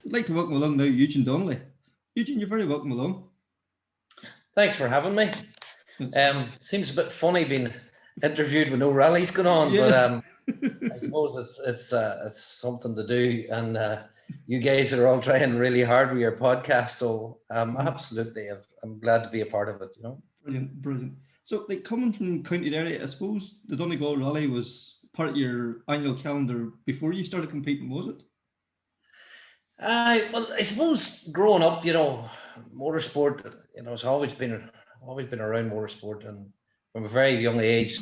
I'd like to welcome along now Eugene Donnelly. Eugene, you're very welcome along. Thanks for having me. Seems a bit funny being interviewed with no rallies going on, Yeah. but I suppose it's something to do, and you guys are all trying really hard with your podcast, so absolutely, I'm glad to be a part of it. You know, Brilliant. So, like coming from County Derry, I suppose the Donegal Rally was part of your annual calendar before you started competing, was it? well, I suppose growing up, motorsport, it's always been around motorsport, and from a very young age,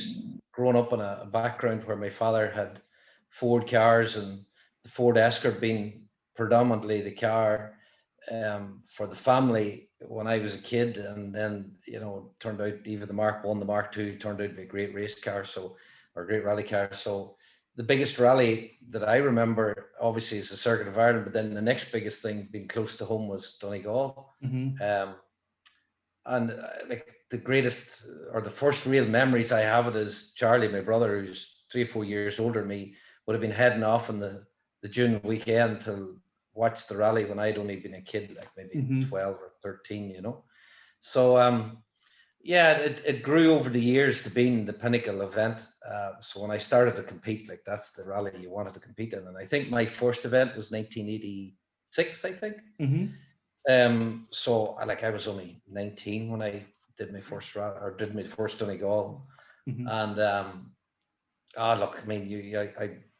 growing up in a background where my father had Ford cars, and the Ford Escort being predominantly the car for the family when I was a kid, and then it turned out even the Mark 1, the Mark 2 turned out to be a great race car, or a great rally car. So the biggest rally that I remember, obviously, is the Circuit of Ireland, but then the next biggest thing being close to home was Donegal. And like the greatest or the first real memories I have it is Charlie, my brother, who's 3 or 4 years older than me, would have been heading off on the June weekend to watch the rally when I'd only been a kid, like maybe 12 or 13, So yeah, it grew over the years to being the pinnacle event. So when I started to compete, like that's the rally you wanted to compete in. And I think my first event was 1986, I think. So I was only 19 when I did my first rally, or did my first Donegal. And look, I mean,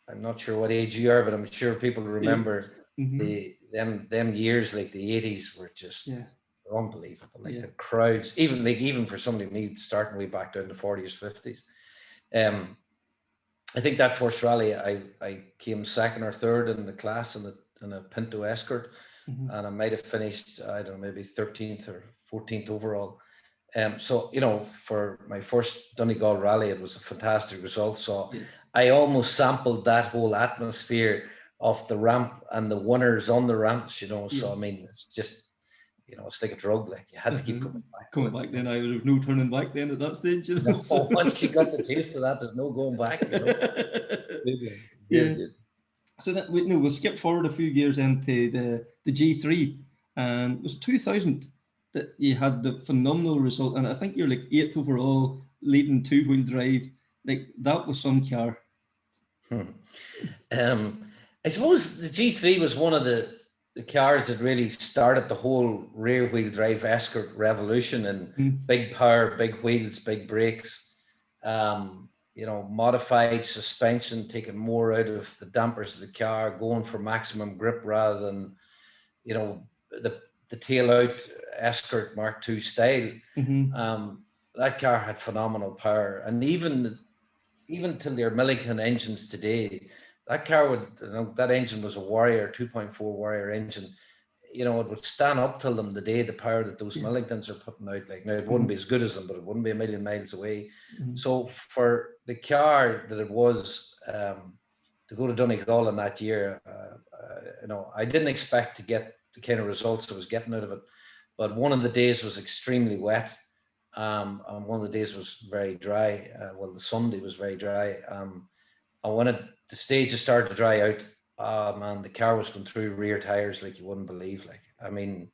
I'm not sure what age you are, but I'm sure people remember them years, like the 80s were just unbelievable. Like the crowds, even for somebody me starting way back down the 40s, 50s. I think that first rally, I came second or third in the class in a Pinto Escort, and I might have finished, I don't know, maybe 13th or 14th overall. So for my first Donegal rally, it was a fantastic result. So I almost sampled that whole atmosphere of the ramp and the winners on the ramps. So I mean, it's just it's like a drug. Like you had to keep coming back. Then I would have no turning back then at that stage. No, once you got the taste of that, there's no going back. Good. So that we'll skip forward a few years into the G3, and it was 2000 that you had the phenomenal result, and I think you're like 8th overall, leading 2-wheel drive. Like that was some car. I suppose the G3 was one of the cars that really started the whole rear wheel drive Escort revolution, and big power, big wheels, big brakes, modified suspension, taking more out of the dampers of the car, going for maximum grip rather than, the tail out Escort Mark II style. That car had phenomenal power, and even till their Millikan engines today, that car that engine was a Warrior 2.4 Warrior engine. It would stand up till them the day, the power that those Millikans are putting out. Like now, it wouldn't be as good as them, but it wouldn't be a million miles away. So for the car that it was to go to Donegal in that year, I didn't expect to get the kind of results I was getting out of it. But one of the days was extremely wet, and one of the days was very dry. The Sunday was very dry. And when the stages started to dry out, man, the car was going through rear tires like you wouldn't believe. Like, I mean,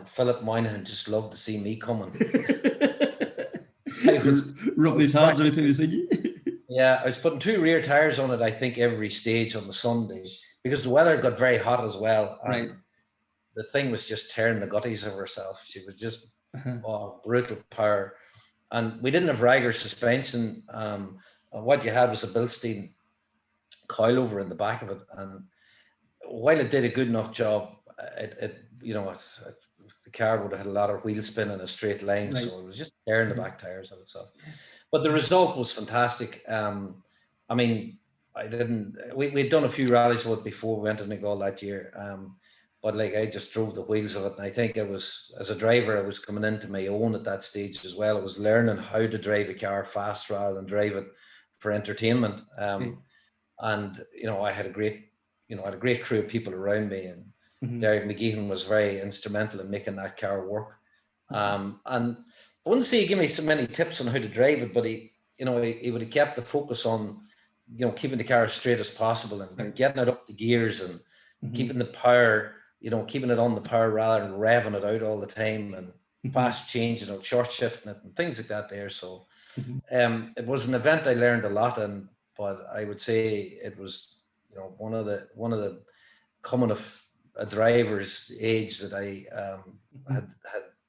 Philip Moynihan just loved to see me coming. I was rubbing his hands out to his Yeah, I was putting 2 rear tires on it, I think, every stage on the Sunday, because the weather got very hot as well. Right. The thing was just tearing the gutties of herself. She was just brutal power. And we didn't have Ryger suspension. What you had was a Bilstein coilover in the back of it. And while it did a good enough job, the car would have had a lot of wheel spin in a straight line. Right. So it was just tearing the back tires of itself. But the result was fantastic. I mean, we'd done a few rallies with it before we went to Donegal that year. But like I just drove the wheels of it, and I think it was, as a driver, I was coming into my own at that stage as well. I was learning how to drive a car fast rather than drive it for entertainment. And I had a great crew of people around me, and Derek McGeehan was very instrumental in making that car work. And I wouldn't say he gave me so many tips on how to drive it, but he would have kept the focus on, keeping the car as straight as possible and getting it up the gears and keeping the power, keeping it on the power rather than revving it out all the time, and fast changing it, short shifting it, and things like that there. So it was an event I learned a lot in, but I would say it was, one of the coming of a driver's age that I had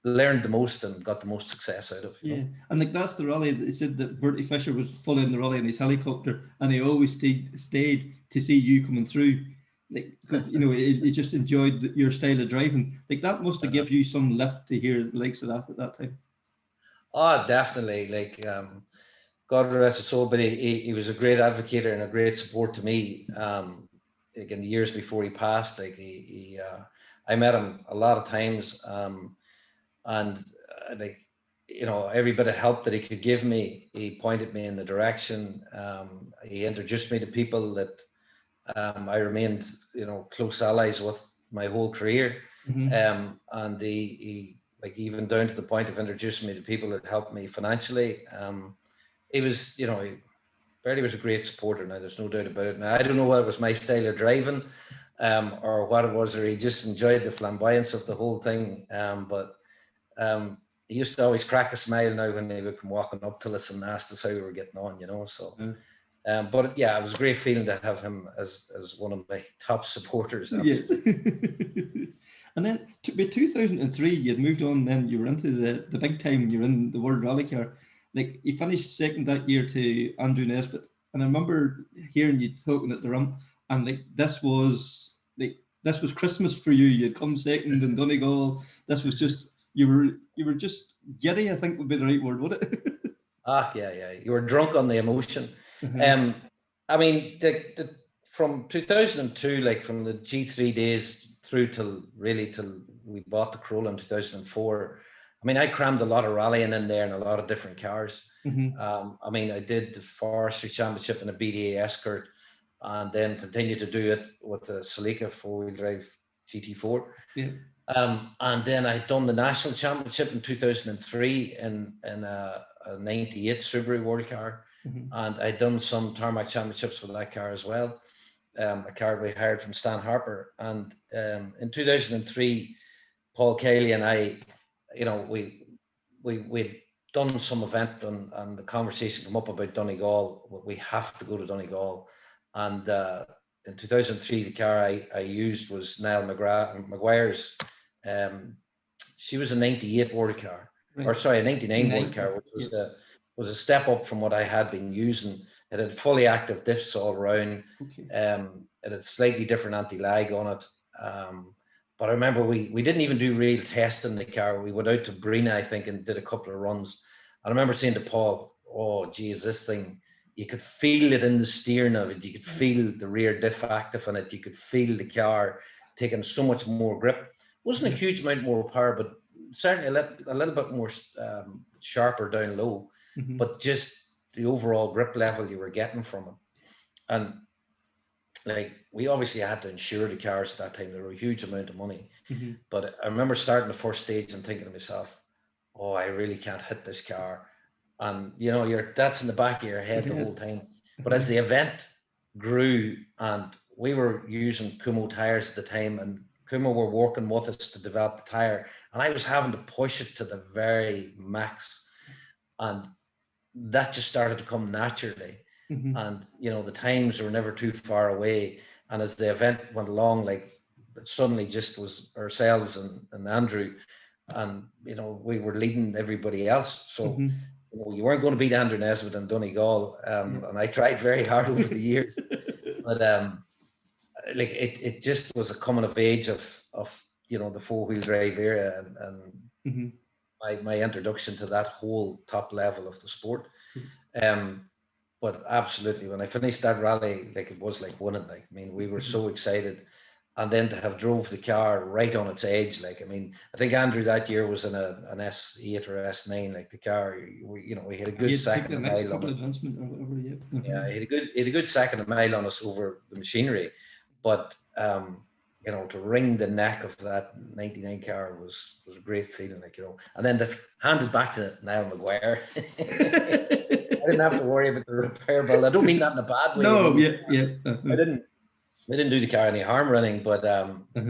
learned the most and got the most success out of. Yeah, and like that's the rally that they said that Bertie Fisher was following the rally in his helicopter, and he always stayed to see you coming through. Like, he just enjoyed your style of driving. Like that must have given you some lift to hear the likes of that at that time. Oh, definitely. Like, God rest his soul, but he was a great advocate and a great support to me. Like in the years before he passed, like I met him a lot of times, and like, every bit of help that he could give me, he pointed me in the direction. He introduced me to people that I remained, close allies with my whole career. And he like, even down to the point of introducing me to people that helped me financially. He was, Bertie was a great supporter. Now, there's no doubt about it. Now, I don't know whether it was my style of driving, or what it was, or he just enjoyed the flamboyance of the whole thing. But he used to always crack a smile now when he would come walking up to us and asked us how we were getting on, So, but yeah, it was a great feeling to have him as one of my top supporters. Absolutely. And then by 2003, you'd moved on. Then you were into the big time. You're in the World Rally Car. Like, you finished second that year to Andrew Nesbitt, and I remember hearing you talking at the rump, and like this was Christmas for you. You'd come second in Donegal. This was just you were just giddy, I think would be the right word, would it? Yeah. You were drunk on the emotion. I mean, from 2002, like from the G3 days through till we bought the Corolla in 2004. I mean, I crammed a lot of rallying in there and a lot of different cars. I mean, I did the Forestry Championship in a BDA Escort, and then continued to do it with the Celica 4-wheel drive GT4. And then I'd done the National Championship in 2003 in a 98 Subaru World Car. And I'd done some tarmac championships with that car as well. A car we hired from Stan Harper. And in 2003, Paul Cayley and I, we'd done some event, and the conversation came up about Donegal. We have to go to Donegal. And in 2003, the car I used was Niall Maguire's. She was a 98 World Car, or sorry, a 99 World Car, which was a step up from what I had been using. It had fully active diffs all around. It had slightly different anti-lag on it. But I remember we didn't even do real testing the car. We went out to Brina, I think, and did a couple of runs. I remember saying to Paul, "Oh, geez, this thing, you could feel it in the steering of it. You could feel the rear diff active in it. You could feel the car taking so much more grip. Wasn't a huge amount more power, but certainly a little bit more sharper down low. But just the overall grip level you were getting from it. And like, we obviously had to insure the cars at that time. They were a huge amount of money. But I remember starting the first stage and thinking to myself, oh, I really can't hit this car. And that's in the back of your head the whole time. But as the event grew, and we were using Kumo tires at the time, and Kumo were working with us to develop the tire, and I was having to push it to the very max, and that just started to come naturally. And the times were never too far away, and as the event went along, like, it suddenly just was ourselves and Andrew, and we were leading everybody else. So you weren't going to beat Andrew Nesbitt and Donegal, and I tried very hard over the years, but like, it just was a coming of age of the 4-wheel drive era, and my introduction to that whole top level of the sport. But absolutely, when I finished that rally, like, it was like winning. Like, I mean, we were so excited, and then to have drove the car right on its edge. Like, I mean, I think Andrew that year was in an S8 or S9. Like, the car, we had a good second of mile on us. Yeah, he had a good second of mile on us over the machinery, but to wring the neck of that 99 car was a great feeling, like, and then to hand it back to Niall Maguire. I didn't have to worry about the repair bill. I don't mean that in a bad way. No, I didn't. We didn't do the car any harm running, but it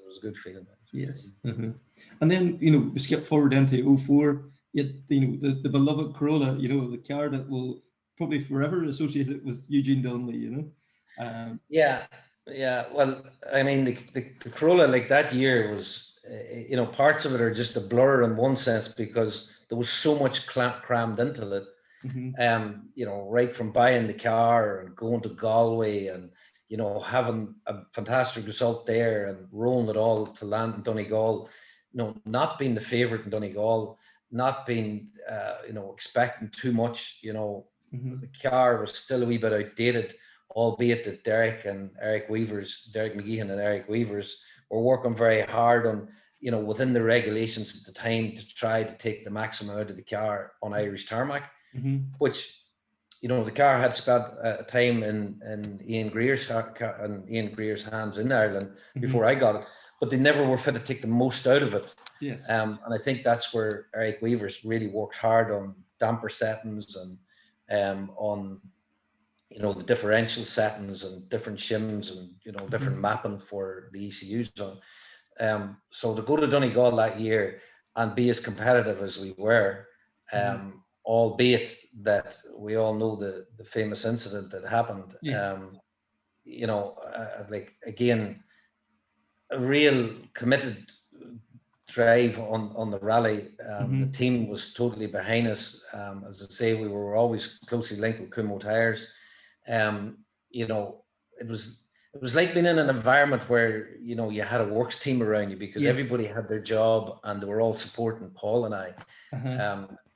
was a good feeling. Yes. And then, we skip forward into 04. You had, the beloved Corolla, the car that will probably forever associate it with Eugene Donnelly, Yeah. Well, I mean, the Corolla, like that year was, parts of it are just a blur in one sense because there was so much crammed into it. Right from buying the car and going to Galway and, having a fantastic result there and rolling it all to land in Donegal, not being the favourite in Donegal, not being, expecting too much, the car was still a wee bit outdated, albeit that Derek McGeehan and Eric Weavers were working very hard on, within the regulations at the time to try to take the maximum out of the car on Irish tarmac, which, the car had spent a time in Ian Greer's hands in Ireland before I got it, but they never were fit to take the most out of it. Yes. And I think that's where Eric Weavers really worked hard on damper settings and on, the differential settings and different shims and, different mapping for the ECUs on. So to go to Donegal that year and be as competitive as we were, albeit that we all know the famous incident that happened, like, again, a real committed drive on the rally. The team was totally behind us. As I say, we were always closely linked with Kumo Tires. It was like being in an environment where, you had a works team around you because everybody had their job and they were all supporting Paul and I.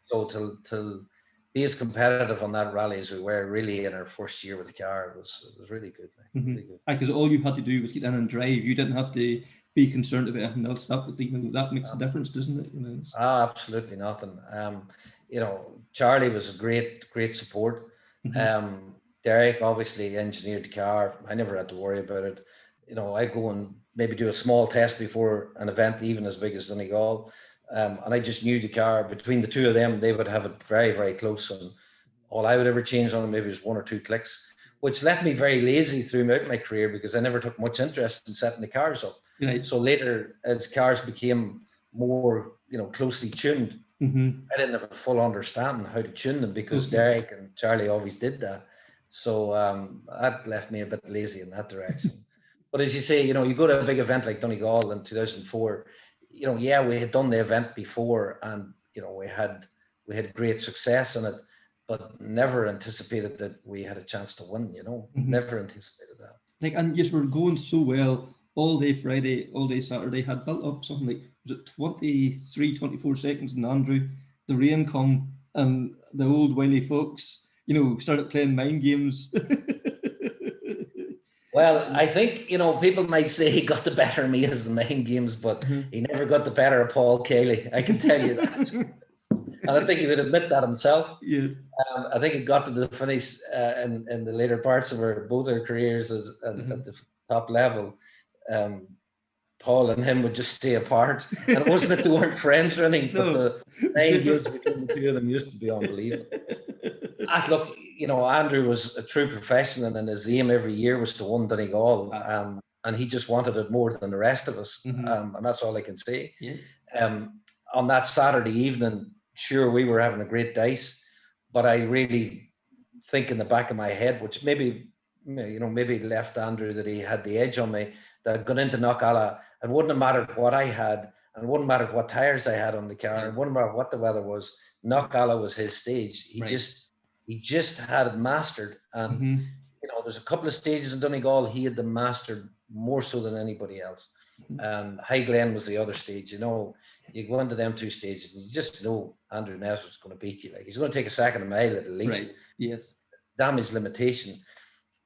So to be as competitive on that rally as we were really in our first year with the car, it was really good. Really good. Because all you had to do was get in and drive. You didn't have to be concerned about anything else. That makes a difference, doesn't it? Absolutely nothing. Charlie was a great support. Derek obviously engineered the car. I never had to worry about it. I go and maybe do a small test before an event, even as big as Donegal. And I just knew the car. Between the two of them, they would have it very, very close. And all I would ever change on it maybe was one or two clicks, which left me very lazy throughout my career because I never took much interest in setting the cars up. Right. So later, as cars became more, closely tuned, I didn't have a full understanding how to tune them because Derek and Charlie always did that. So that left me a bit lazy in that direction. But as you say, you go to a big event like Donegal in 2004, we had done the event before and, we had great success in it, but never anticipated that we had a chance to win, never anticipated that. And yes, we're going so well all day Friday, all day Saturday, had built up something like, was it 23, 24 seconds in Andrew, the rain come and the old wily folks, started playing mind games. Well, I think, people might say he got the better of me as the mind games, but he never got the better of Paul Cayley. I can tell you that. And I think he would admit that himself. Yes. I think it got to the finish in the later parts of both our careers at the top level. Paul and him would just stay apart. And it wasn't that they weren't friends or anything, but the mind games between the two of them used to be unbelievable. Look, Andrew was a true professional and his aim every year was to win Donegal. And he just wanted it more than the rest of us. And that's all I can say. Yeah. On that Saturday evening, sure, we were having a great dice, but I really think in the back of my head, which maybe left Andrew that he had the edge on me, that going into Knockalla, it wouldn't have mattered what I had, and it wouldn't matter what tires I had on the car, and it wouldn't matter what the weather was. Knockalla was his stage. He just had it mastered. And there's a couple of stages in Donegal he had them mastered more so than anybody else. And High Glen was the other stage. You go into them two stages and you just know Andrew Nesbitt's going to beat you. Like, he's going to take a second a mile at least. Right. Yes. It's damage limitation.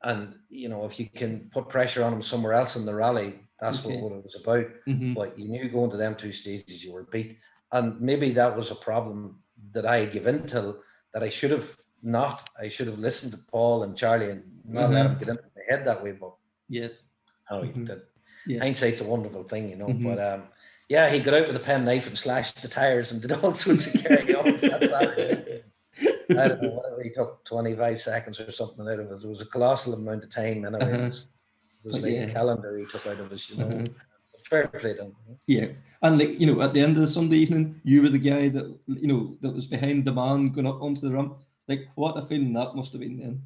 And, if you can put pressure on him somewhere else in the rally, that's what it was about. But you knew going to them two stages you were beat. And maybe that was a problem that I gave into, that I should have not. I should have listened to Paul and Charlie and not let him get into my head that way. But yes. Hindsight's a wonderful thing, But he got out with a penknife and slashed the tires and did all sorts of carry-ons that Saturday. I don't know, whatever, he took 25 seconds or something out of it. It was a colossal amount of time. Anyway, It was like a calendar he took out of us, Fair play to him. Yeah, and like at the end of the Sunday evening, you were the guy that that was behind the man going up onto the ramp. Like, what a feeling that must have been then.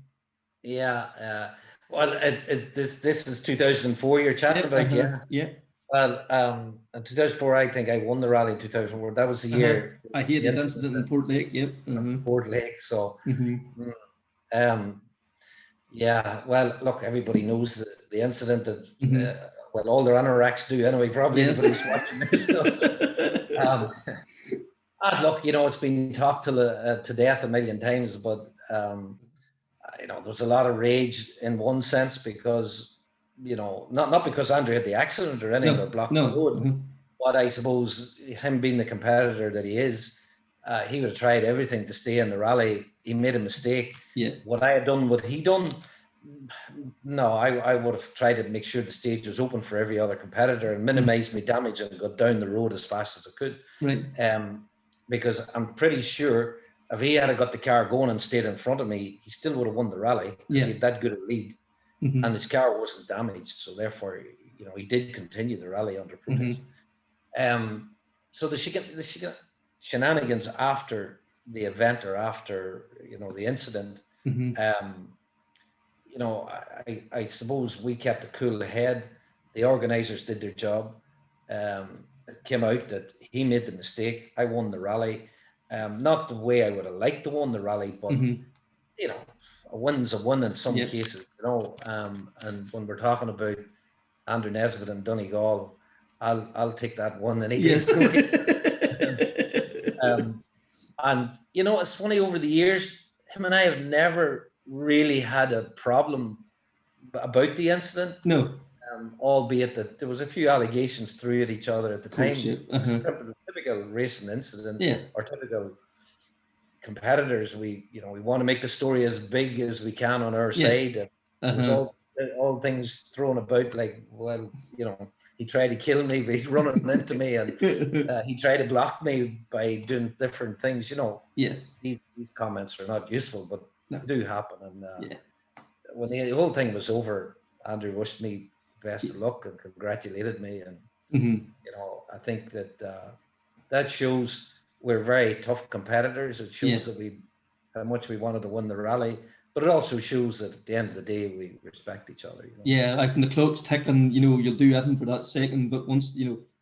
Yeah. Well, this is 2004 you're chatting about, yeah. Yeah. Well, in 2004, I think I won the rally in 2004. That was the year. I hear the incident in Port Lake. Yep. Port Lake. So, yeah. Well, look, everybody knows the incident that. Well, all their anoraks do anyway. Probably everybody's watching this stuff. Look, it's been talked to death a million times, but there's a lot of rage in one sense because not because Andrew had the accident or anything or blocked the road, but I suppose him being the competitor that he is, he would have tried everything to stay in the rally. He made a mistake. Yeah. Would I have done what he done? No, I would have tried to make sure the stage was open for every other competitor and minimize my damage and got down the road as fast as I could. Right. Because I'm pretty sure if he had got the car going and stayed in front of me, he still would have won the rally because he had that good a lead, and his car wasn't damaged. So therefore, he did continue the rally under protest. So the shenanigans after the event or after the incident, I suppose we kept a cool head. The organisers did their job. It came out that he made the mistake. I won the rally. Not the way I would have liked to win the rally, but a win's a win in some cases, and when we're talking about Andrew Nesbitt and Donegal, I'll take that one any day. And it's funny, over the years, him and I have never really had a problem about the incident. No. Albeit that there was a few allegations threw at each other at the time. It was a typical racing incident, or typical competitors. We want to make the story as big as we can on our side. It was all things thrown about, like, well, he tried to kill me, but he's running into me, and he tried to block me by doing different things. These comments are not useful, but they do happen. And when the whole thing was over, Andrew wished me best of luck and congratulated me, and I think that shows we're very tough competitors. It shows that how much we wanted to win the rally, but it also shows that at the end of the day we respect each other. Like when the clock's ticking, you'll do anything for that second, but once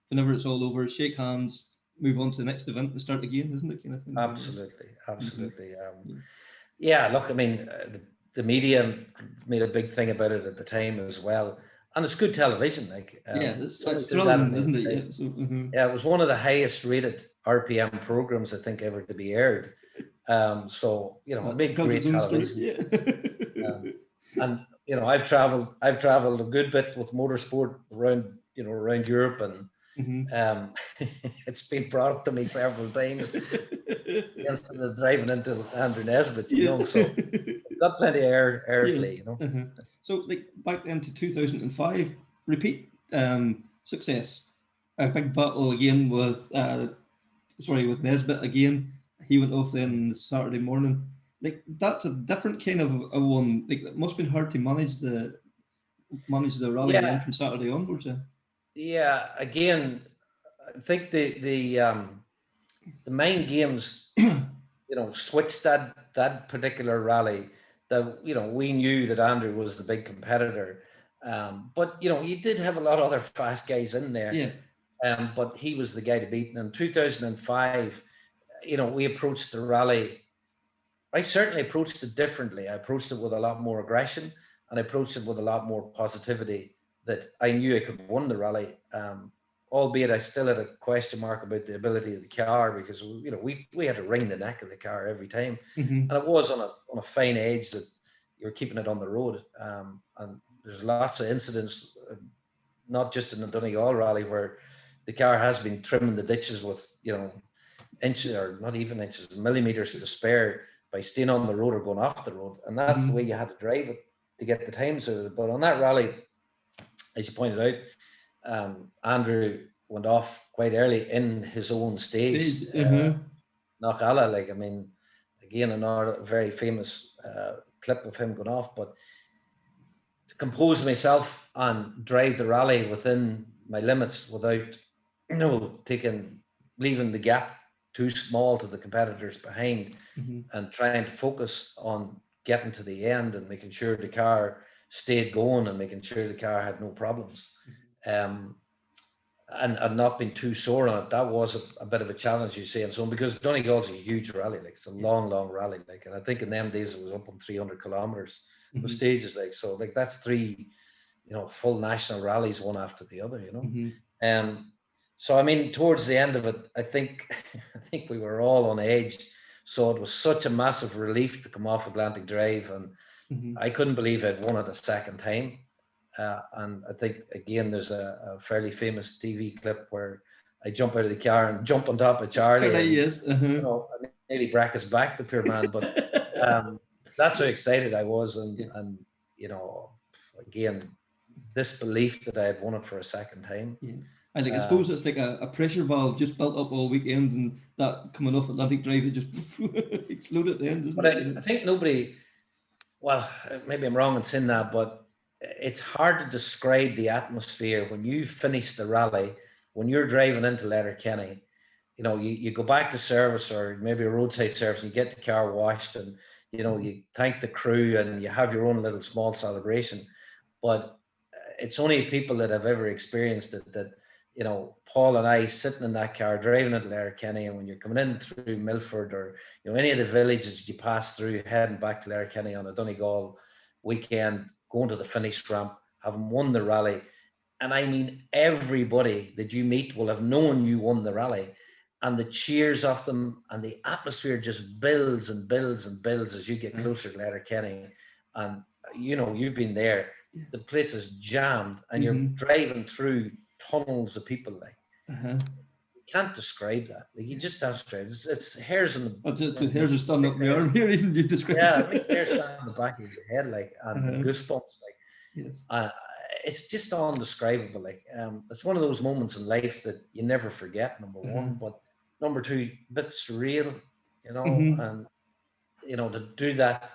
whenever it's all over, shake hands, move on to the next event and start again, isn't it, kind of thing? Absolutely. Look, I mean, the media made a big thing about it at the time as well. And it's good television, like it's thrilling, isn't it? It was one of the highest rated RPM programs I think ever to be aired. So it made great television. And I've traveled a good bit with motorsport around Europe, and it's been brought up to me several times instead of driving into Andrew Nesbitt, so got plenty of airplay, So, like, back then to 2005, repeat success. A big battle again with Nesbitt again. He went off then Saturday morning. Like, that's a different kind of a one. Like, it must have been hard to manage the rally then from Saturday onwards. Again, I think the main games, switched that particular rally. That we knew that Andrew was the big competitor, but you did have a lot of other fast guys in there. But he was the guy to beat. And in 2005, we approached the rally. I certainly approached it differently. I approached it with a lot more aggression, and I approached it with a lot more positivity. That I knew I could win the rally. Albeit I still had a question mark about the ability of the car, because we had to wring the neck of the car every time, and it was on a fine edge that you're keeping it on the road. And there's lots of incidents, not just in the Donegal rally, where the car has been trimming the ditches with inches, or not even inches, millimeters to spare, by staying on the road or going off the road, and that's the way you had to drive it to get the times out of it. But on that rally, as you pointed out, Andrew went off quite early in his own stage. Knockalla, like, I mean, again, another very famous clip of him going off. But compose myself and drive the rally within my limits without, leaving the gap too small to the competitors behind, and trying to focus on getting to the end and making sure the car stayed going and making sure the car had no problems. And not being too sore on it. That was a bit of a challenge, you see, and so on, because Donegal's a huge rally, like it's a long rally, like, and I think in them days it was up on 300 kilometers of stages, like, so like that's 3, full national rallies, one after the other, so I mean, towards the end of it, I think we were all on edge. So it was such a massive relief to come off Atlantic Drive, and I couldn't believe I'd won it a second time. And I think, again, there's a fairly famous TV clip where I jump out of the car and jump on top of Charlie. And, Yes. I nearly break his back, the poor man. But that's how excited I was. And again, this belief that I had won it for a second time. Yeah. I suppose it's like a pressure valve just built up all weekend, and that coming off Atlantic Drive, it just exploded at the end, isn't it? I think nobody, well, maybe I'm wrong in saying that, but it's hard to describe the atmosphere when you finish the rally, when you're driving into Letterkenny. You go back to service, or maybe a roadside service, and you get the car washed, and you thank the crew, and you have your own little small celebration. But it's only people that have ever experienced it that, Paul and I sitting in that car driving into Letterkenny, and when you're coming in through Milford, or any of the villages you pass through heading back to Letterkenny on a Donegal weekend, going to the finish ramp, having won the rally. And I mean, everybody that you meet will have known you won the rally, and the cheers of them, and the atmosphere just builds and builds and builds as you get closer to Letterkenny. And you've been there, the place is jammed, and you're driving through tunnels of people, like you can't describe that. Like, you just have to describe it. It's hairs in the hairs are standing up in the arm here, even you describe. Yeah, it makes the hairs stand on the back of your head, like, and goosebumps, like. Yes. It's just undescribable. Like, it's one of those moments in life that you never forget. Number one, but number two, a bit surreal, and to do that,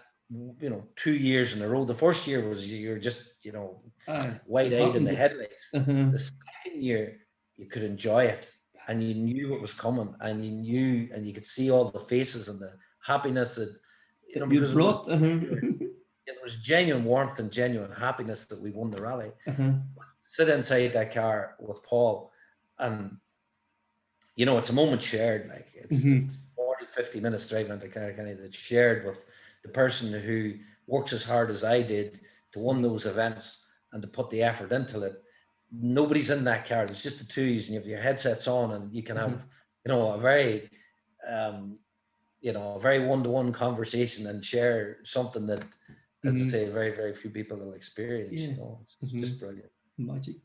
2 years in a row. The first year was you're just wide-eyed in the headlights. The second year you could enjoy it, and you knew it was coming, and you could see all the faces and the happiness that you brought. There was genuine warmth and genuine happiness that we won the rally. Sit inside that car with Paul, and it's a moment shared. Like, it's 40-50 minutes driving into Letterkenny that's shared with the person who works as hard as I did to win those events and to put the effort into it. Nobody's in that car. It's just the two of you, and you have your headsets on, and you can have a very a very one-to-one conversation and share something that, as I say, very, very few people will experience. It's just brilliant. Magic.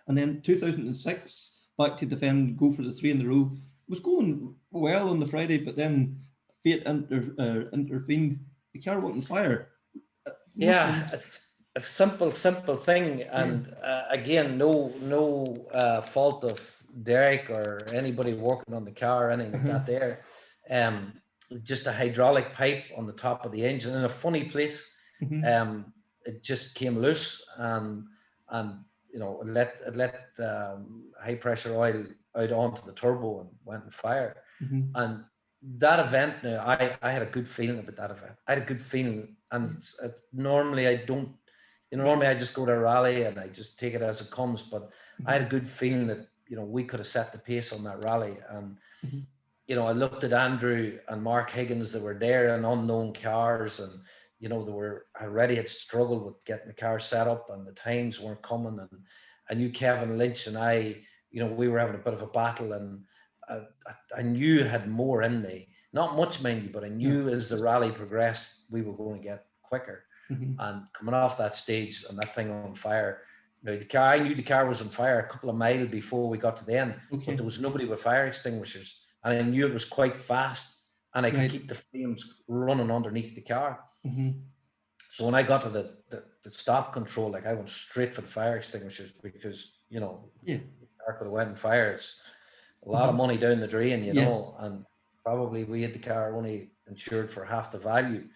And then 2006, back to defend, go for the 3 in a row. Was going well on the Friday, but then fate intervened. The car went on fire. It's a simple thing, and again, no fault of Derek or anybody working on the car or anything like that. There, just a hydraulic pipe on the top of the engine in a funny place. It just came loose, and it let high pressure oil out onto the turbo and went on fire. And that event, now I had a good feeling about that event. I had a good feeling, and normally I don't. Normally I just go to a rally and I just take it as it comes. But I had a good feeling that we could have set the pace on that rally. And I looked at Andrew and Mark Higgins that were there in unknown cars, and they were already had struggled with getting the car set up, and the times weren't coming. And I knew Kevin Lynch and I, we were having a bit of a battle, and I knew I had more in me. Not much, mind you, but I knew as the rally progressed, we were going to get quicker. And coming off that stage and that thing on fire, I knew the car was on fire a couple of miles before we got to the end, but there was nobody with fire extinguishers, and I knew it was quite fast, and I could keep the flames running underneath the car. So when I got to the stop control, like, I went straight for the fire extinguishers, because the car could have went on fire. It's a lot of money down the drain, and probably we had the car only insured for half the value,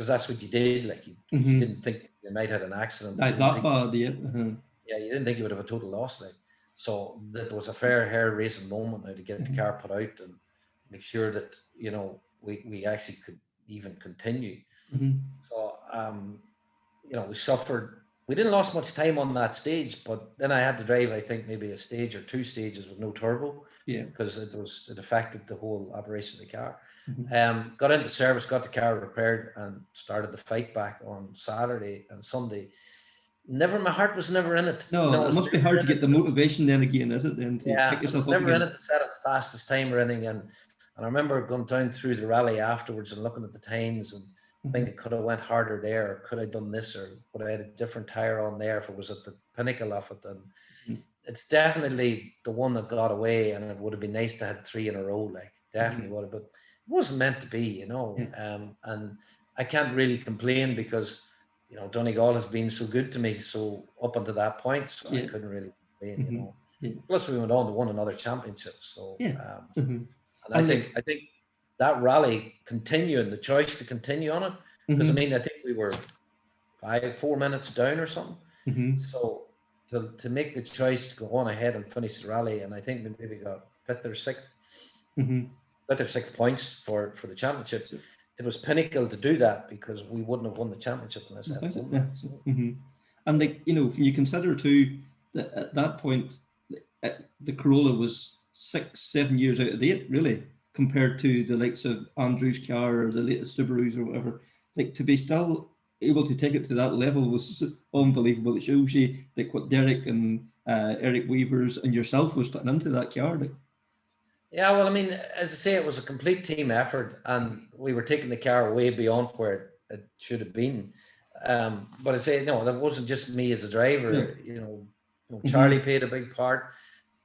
because that's what you did. Like you didn't think you might have an accident. That bad, yeah. Yeah, you didn't think you would have a total loss. Like, so that was a fair hair raising moment now to get the car put out and make sure that, you know, we actually could even continue. So, you know, we suffered. We didn't lose much time on that stage, but then I had to drive, I think, maybe a stage or 2 stages with no turbo. Yeah. Because it affected the whole operation of the car. Got into service, got the car repaired, and started the fight back on Saturday and Sunday. My heart was never in it. No, you know, it must be hard to get the motivation then again, is it? Then to pick yourself I was up never again. in it to set a fastest time or anything. And I remember going down through the rally afterwards and looking at the times and thinking, could I went harder there, or could I done this, or would I had a different tire on there if it was at the pinnacle of it? And it's definitely the one that got away, and it would have been nice to have 3 in a row, like definitely would have, but it wasn't meant to be, you know. And I can't really complain because, you know, Donegal has been so good to me so up until that point, so I couldn't really complain, you know. Plus we went on to win another championship, so and I think that rally continuing, the choice to continue on it, because I mean I think we were 4 minutes down or something, so to make the choice to go on ahead and finish the rally, and I think we maybe got 5th or 6th points for the championship. It was pinnacle to do that because we wouldn't have won the championship unless that. And like, you know, when you consider too that at that point the Corolla was 6-7 years out of date, really, compared to the likes of Andrew's car or the latest Subarus or whatever. Like, to be still able to take it to that level was unbelievable. It shows you like what Derek and Eric Weavers and yourself was putting into that car. Like. Yeah, well, I mean, as I say, it was a complete team effort, and we were taking the car way beyond where it should have been. But I say, no, that wasn't just me as a driver. You know, Charlie played a big part.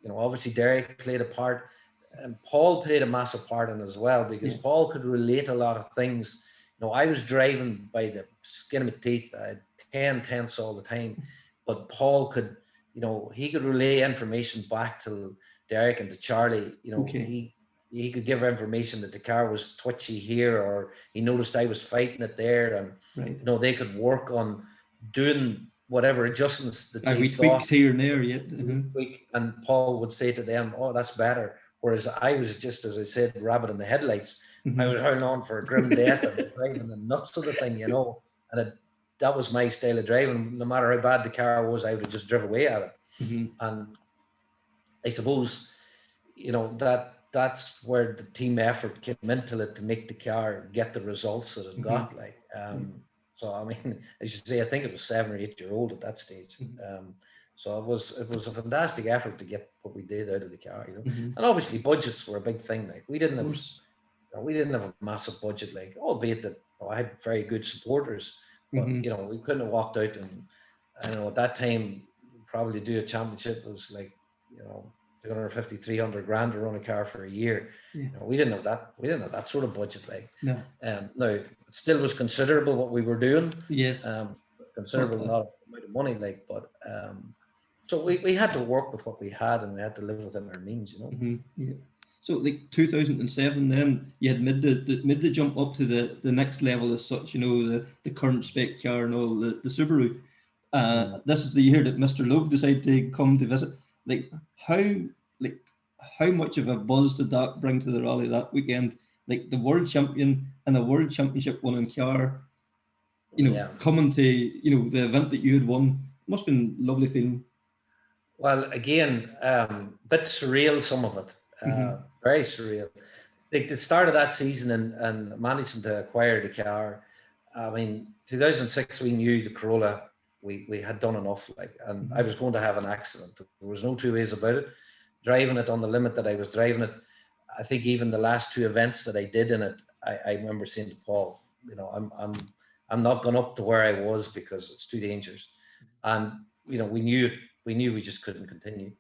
You know, obviously Derek played a part, and Paul played a massive part in it as well, because Paul could relate a lot of things. You know, I was driving by the skin of my teeth. I had 10 tenths all the time, but Paul could, you know, he could relay information back to Derek and to Charlie. You know, he could give information that the car was twitchy here, or he noticed I was fighting it there, and you know, they could work on doing whatever adjustments that they thought tweaks here and there, and Paul would say to them, "Oh, that's better." Whereas I was just, as I said, rabbit in the headlights. I was hurling on for a grim death and driving the nuts of the thing, you know. And that was my style of driving. No matter how bad the car was, I would have just driven away at it. And I suppose, you know, that's where the team effort came into it, to make the car get the results that it got. Like, so I mean, as you say, I think it was 7 or 8 year old at that stage. So it was a fantastic effort to get what we did out of the car, you know. And obviously budgets were a big thing. Like, we didn't have a massive budget, like, albeit that, you know, I had very good supporters, but you know, we couldn't have walked out and, I know at that time probably do a championship. It was like, you know, 250, 300 grand to run a car for a year. You know, we didn't have that sort of budget. Like, no, it still was considerable what we were doing. Considerable amount of money. Like, but so we had to work with what we had, and we had to live within our means. You know. So like 2007, then you had made the jump up to the next level as such. You know, the current spec car and all, the Subaru. This is the year that Mr. Loeb decided to come to visit. Like, how much of a buzz did that bring to the rally that weekend? Like, the world champion and a world championship winning car, you know, coming to, you know, the event that you had won. Must have been a lovely feeling. Well, again, bit surreal, some of it. Very surreal. Like, the start of that season and managing to acquire the car. I mean, 2006, we knew the Corolla, we had done enough, like, and I was going to have an accident. There was no two ways about it. Driving it on the limit that I was driving it, I think even the last 2 events that I did in it, I remember saying to Paul, you know, I'm not going up to where I was because it's too dangerous. And, you know, we knew we just couldn't continue.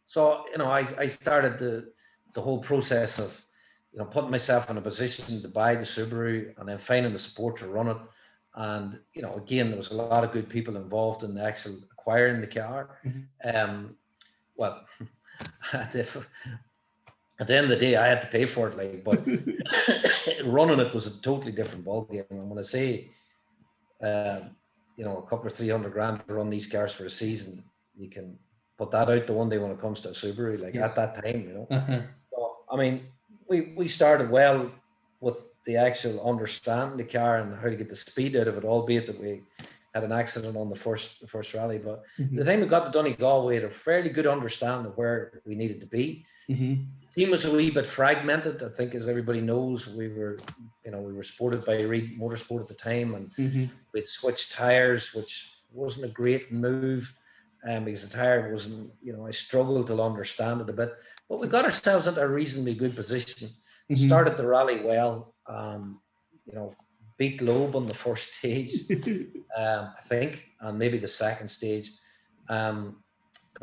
So, you know, I started the whole process of, you know, putting myself in a position to buy the Subaru and then finding the support to run it. And, you know, again, there was a lot of good people involved in the actual acquiring the car. Well, at the end of the day, I had to pay for it, like, but running it was a totally different ballgame. And when I say you know, a couple of 300 grand to run these cars for a season, you can put that out the one day when it comes to a Subaru, like at that time, you know. So, I mean, we started well with the actual understanding the car and how to get the speed out of it, albeit that we had an accident on the first rally. But the time we got to Donegal, we had a fairly good understanding of where we needed to be. The team was a wee bit fragmented. I think, as everybody knows, we were supported by Rory Motorsport at the time, and we'd switched tires, which wasn't a great move, because the tire wasn't, you know, I struggled to understand it a bit, but we got ourselves into a reasonably good position. Started the rally well, you know, beat Loeb on the first stage, I think, and maybe the second stage. Come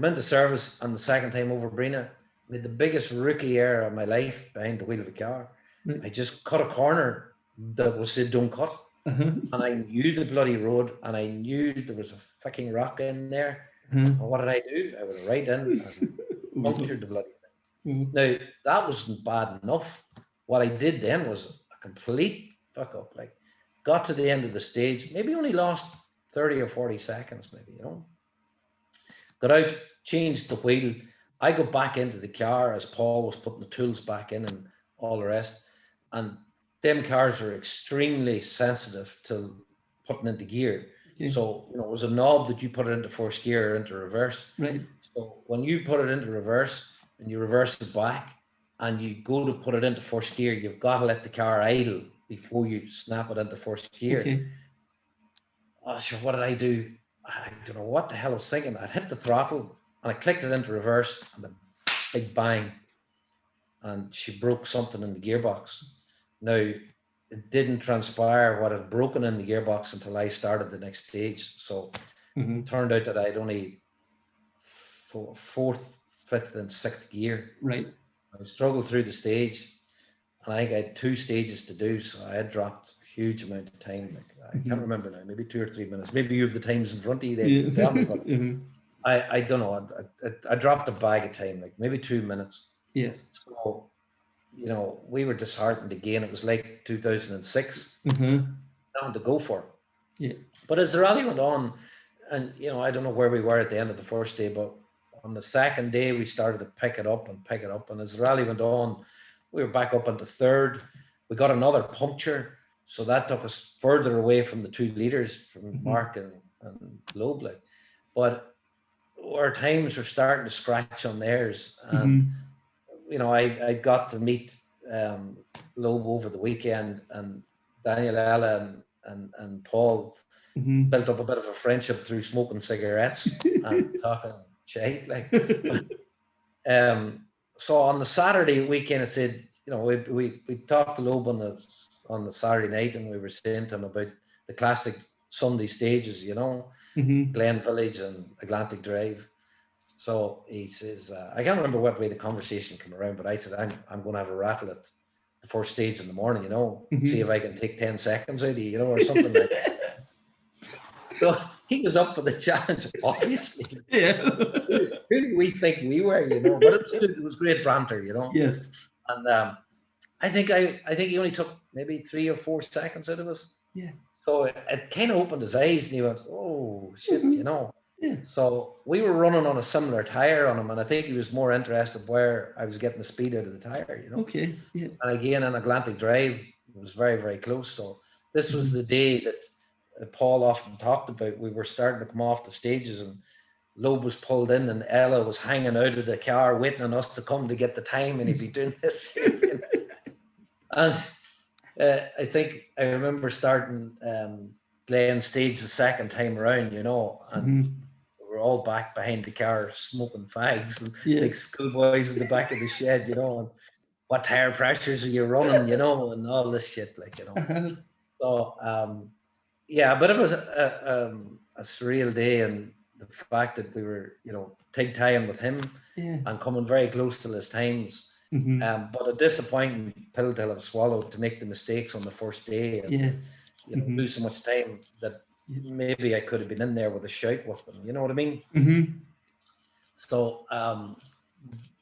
into service on the second time over Brina, made the biggest rookie error of my life behind the wheel of the car. I just cut a corner that was said don't cut, and I knew the bloody road, and I knew there was a fucking rock in there. And what did I do? I went right in and punctured the bloody thing. Now, that wasn't bad enough. What I did then was a complete fuck up. Like, got to the end of the stage, maybe only lost 30 or 40 seconds, maybe, you know. Got out, changed the wheel. I got back into the car as Paul was putting the tools back in and all the rest. And them cars are extremely sensitive to putting into gear. So, you know, it was a knob that you put it into first gear or into reverse. So when you put it into reverse and you reverse it back and you go to put it into first gear, you've got to let the car idle before you snap it into first gear. Oh, sure, what did I do? I don't know what the hell I was thinking. I'd hit the throttle and I clicked it into reverse, and the big bang, and she broke something in the gearbox. Now, it didn't transpire what had broken in the gearbox until I started the next stage. So it turned out that I'd only fourth, fifth, and sixth gear. I struggled through the stage, and I think I had 2 stages to do, so I had dropped a huge amount of time. Like, I can't remember now, maybe 2 or 3 minutes. Maybe you have the times in front of you there. You can tell me, but I don't know. I dropped a bag of time, like maybe 2 minutes. So, you know, we were disheartened again. It was like 2006. Nothing to go for. But as the rally went on, and, you know, I don't know where we were at the end of the first day, but on the second day, we started to pick it up. And as the rally went on, we were back up into third. We got another puncture. So that took us further away from the 2 leaders, from Mark and Loeb. But our times were starting to scratch on theirs. And, you know, I got to meet Loeb over the weekend, and Daniel Ella and Paul built up a bit of a friendship through smoking cigarettes and talking shite. So on the Saturday weekend, I said, you know, we talked to Loeb on the Saturday night, and we were saying to him about the classic Sunday stages, you know, Glen Village and Atlantic Drive. So he says, I can't remember what way the conversation came around, but I said, I'm going to have a rattle at the first stage in the morning, you know, see if I can take 10 seconds out of you, you know, or something like that. So he was up for the challenge, obviously. Who do we think we were, you know? But it was great banter, you know. And I think he only took maybe 3 or 4 seconds out of us. So it kind of opened his eyes, and he went, "Oh shit," you know. So we were running on a similar tire on him, and I think he was more interested where I was getting the speed out of the tire, you know. And again, on Atlantic Drive, it was very, very close. So this was the day that Paul often talked about. We were starting to come off the stages, and Loeb was pulled in, and Ella was hanging out of the car waiting on us to come to get the time, and he'd be doing this. And I think I remember starting Glen stage the second time around, you know, and we were all back behind the car smoking fags, and like schoolboys in the back of the shed, you know, and what tire pressures are you running, you know, and all this shit, like, you know. So yeah, but it was a surreal day, and the fact that we were, you know, take time with him and coming very close to his times. But a disappointing pill to have swallowed, to make the mistakes on the first day and you know, lose so much time that maybe I could have been in there with a shout with them. You know what I mean? So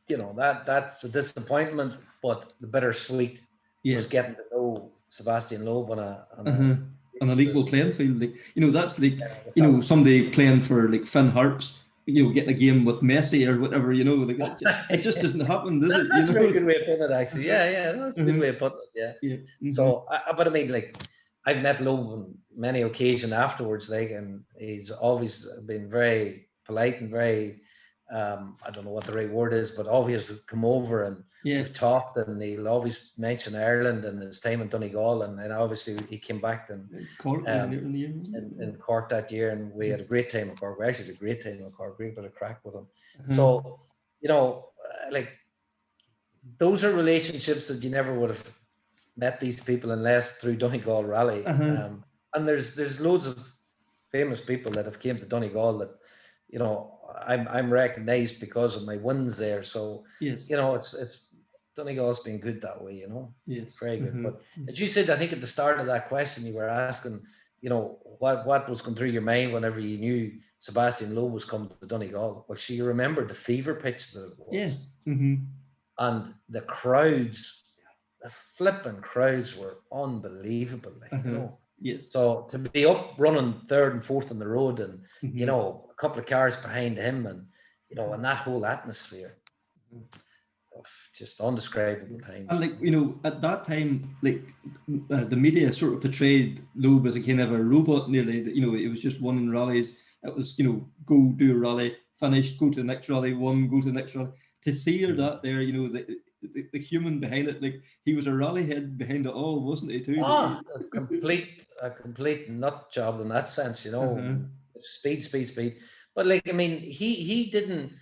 you know, that's the disappointment, but the bittersweet was getting to know Sebastian Loeb on a on an equal playing field. Like, you know, that's like, you know, somebody playing for like Finn Harps, you know, getting a game with Messi or whatever, you know, like it just doesn't happen, does it? That's You a know? very good way of putting it, actually. Yeah, that's a good way of putting it. Yeah. So, but I mean, like, I've met Loeb on many occasions afterwards, like, and he's always been very polite and very, I don't know what the right word is, but always come over and we've talked, and he'll always mention Ireland and his time in Donegal, and then obviously he came back and Cork in Cork that year, and we had a great time in Cork. We actually had a great time in Cork, great bit of crack with him. So, you know, like, those are relationships that you never would have met these people unless through Donegal Rally. And there's loads of famous people that have came to Donegal that, you know, I'm recognised because of my wins there. So, you know, it's Donegal's been good that way, you know. Very good. But as you said, I think at the start of that question, you were asking, you know, what was going through your mind whenever you knew Sebastian Loeb was coming to Donegal. Well, you remembered the fever pitch that it was. And the crowds, the flipping crowds were unbelievable, like, you know. So to be up running third and fourth on the road, and you know, a couple of cars behind him, and you know, and that whole atmosphere, just undescribable times. And like, you know, at that time, like the media sort of portrayed Loeb as a kind of a robot, nearly. That, you know, it was just winning rallies. It was, you know, go do a rally, finish, go to the next rally, won, go to the next rally. To see her that there, you know, the human behind it, like he was a rally head behind it all, wasn't he too? Oh, a complete nut job in that sense, you know. Speed. But like, I mean, he didn't.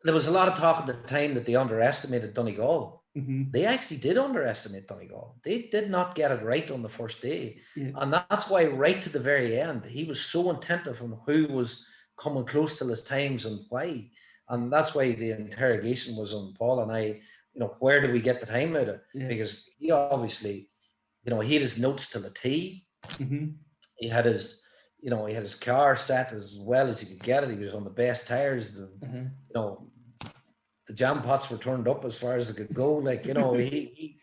There was a lot of talk at the time that they underestimated Donegal. They actually did underestimate Donegal. They did not get it right on the first day. And that's why right to the very end, he was so attentive on who was coming close to his times and why. And that's why the interrogation was on Paul and I, you know, where do we get the time out of? Because he obviously, you know, he had his notes to the T. He had his, you know, he had his car set as well as he could get it. He was on the best tires. You know, the jam pots were turned up as far as it could go. Like, you know, he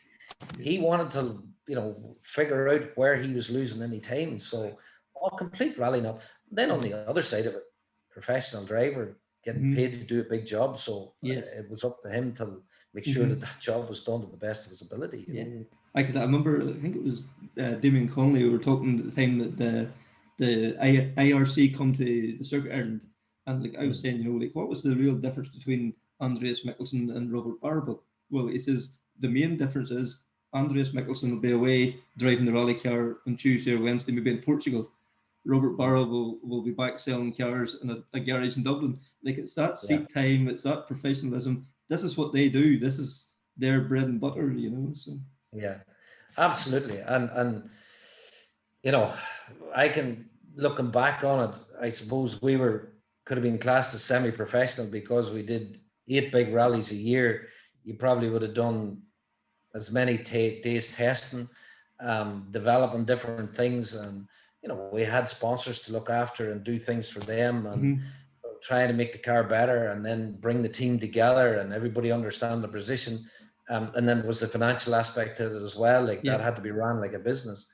wanted to, you know, figure out where he was losing any time. So, complete rally nut. Then on the other side of it, professional driver getting paid to do a big job. So it was up to him to make sure that that job was done to the best of his ability. You know? I remember, I think it was Damien Connolly, we were talking at the time that the IRC come to the Circuit Ireland, and like I was saying, you know, like what was the real difference between Andreas Mikkelsen and Robert Barber? Well, he says the main difference is Andreas Mikkelsen will be away driving the rally car on Tuesday or Wednesday, maybe in Portugal. Robert Barrow will be back selling cars in a garage in Dublin. Like, it's that seat time, it's that professionalism. This is what they do. This is their bread and butter, you know. So yeah, absolutely. And you know, I can, looking back on it, I suppose could have been classed as semi-professional because we did 8 big rallies a year. You probably would have done as many days testing, developing different things, and you know, we had sponsors to look after and do things for them, and trying to make the car better, and then bring the team together and everybody understand the position. And then there was the financial aspect to it as well. Like that had to be run like a business.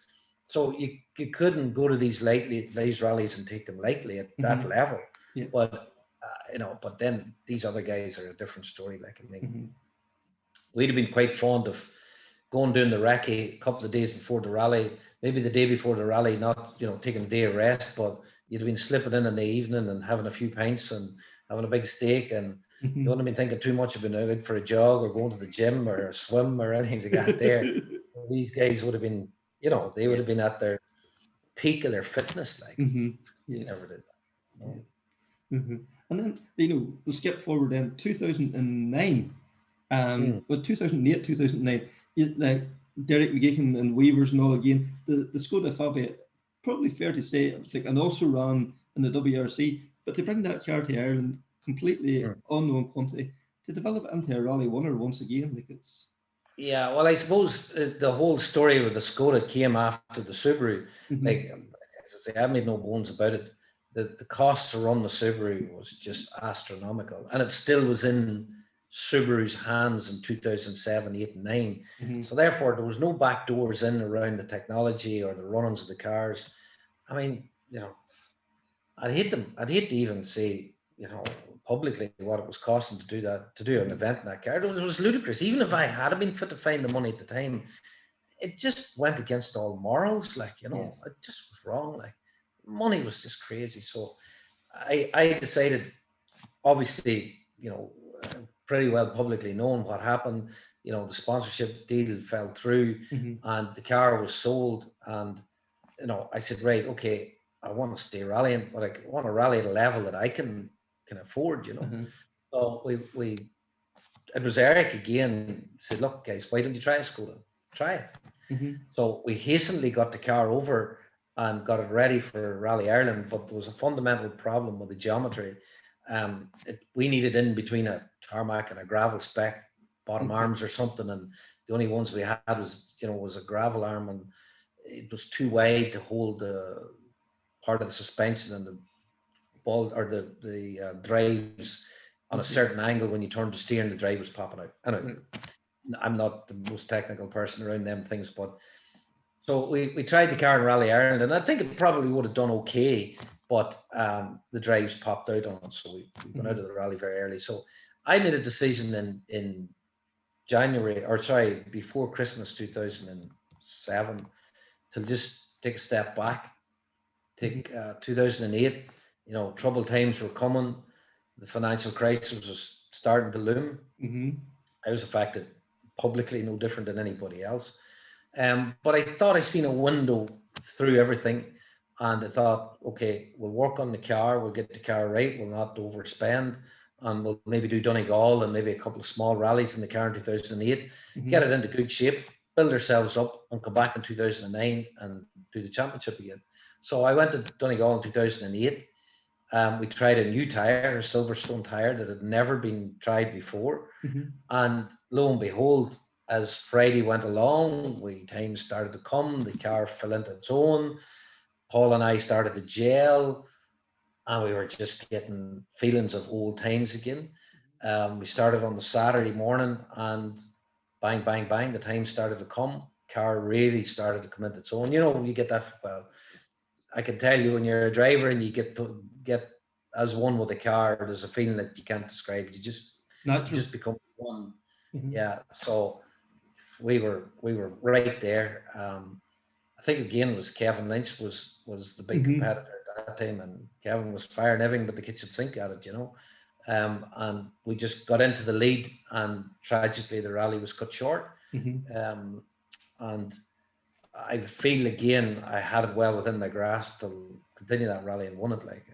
So you couldn't go to these rallies and take them lightly at that level. But you know, but then these other guys are a different story. Like, I mean, we'd have been quite fond of going doing the recce a couple of days before the rally, maybe the day before the rally, not, you know, taking a day of rest, but you'd have been slipping in the evening and having a few pints and having a big steak, and you wouldn't have been thinking too much about out for a jog or going to the gym or a swim or anything like that there. These guys would have been, you know, they would have been at their peak of their fitness, like. You never did that. And then, you know, we'll skip forward then 2009. But 2008, 2009, like Derek McGeechan and Weavers and all again, the Skoda Fabia, probably fair to say, it was like an also ran in the WRC, but to bring that car to Ireland, completely unknown quantity, to develop it into a rally winner once again, like it's... Yeah, well, I suppose the whole story with the Skoda came after the Subaru. Like, as I say, I made no bones about it. The cost to run the Subaru was just astronomical, and it still was in Subaru's hands in 2007, 8 and 9. Mm-hmm. So therefore there was no back doors in around the technology or the run-ins of the cars. I mean, you know, I'd hate to even say, you know, publicly what it was costing to do that, to do an event in that car. It was ludicrous. Even if I had been fit to find the money at the time, it just went against all morals. Like, you know, it just was wrong. Like, money was just crazy. So I decided, obviously, you know, pretty well publicly known what happened. You know, the sponsorship deal fell through, and the car was sold. And, you know, I said, right, okay, I want to stay rallying, but I want to rally at a level that I can afford, you know. So it was Eric again said, look, guys, why don't you try a Skoda? Try it. So we hastily got the car over and got it ready for Rally Ireland, but there was a fundamental problem with the geometry. We needed in between a tarmac and a gravel spec bottom arms or something, and the only ones we had was, you know, was a gravel arm, and it was too wide to hold the part of the suspension and the ball or the drives on a certain angle. When you turned the steering, the drive was popping out. Anyway, I'm not the most technical person around them things, but so we tried the car in Rally Ireland, and I think it probably would have done okay, but the drives popped out on it, so we went out of the rally very early. So I made a decision in January, or sorry, before Christmas 2007, to just take a step back. Take 2008, you know, troubled times were coming. The financial crisis was starting to loom. I was affected publicly, no different than anybody else. But I thought I seen a window through everything, and I thought, okay, we'll work on the car, we'll get the car right, we'll not overspend, and we'll maybe do Donegal and maybe a couple of small rallies in the car in 2008, get it into good shape, build ourselves up, and come back in 2009 and do the championship again. So I went to Donegal in 2008. We tried a new tire, a Silverstone tire that had never been tried before. And lo and behold, as Friday went along, times started to come, the car fell into its own. Paul and I started to gel, and we were just getting feelings of old times again. We started on the Saturday morning, and bang, bang, bang, the time started to come. Car really started to come into its own. You know, you get that, well, I can tell you when you're a driver and you get as one with a car, there's a feeling that you can't describe. You just become one. Yeah. So we were right there. I think again it was Kevin Lynch was the big competitor at that time, and Kevin was firing everything but the kitchen sink at it, you know. And we just got into the lead, and tragically the rally was cut short. And I feel again I had it well within my grasp to continue that rally and won it. Like,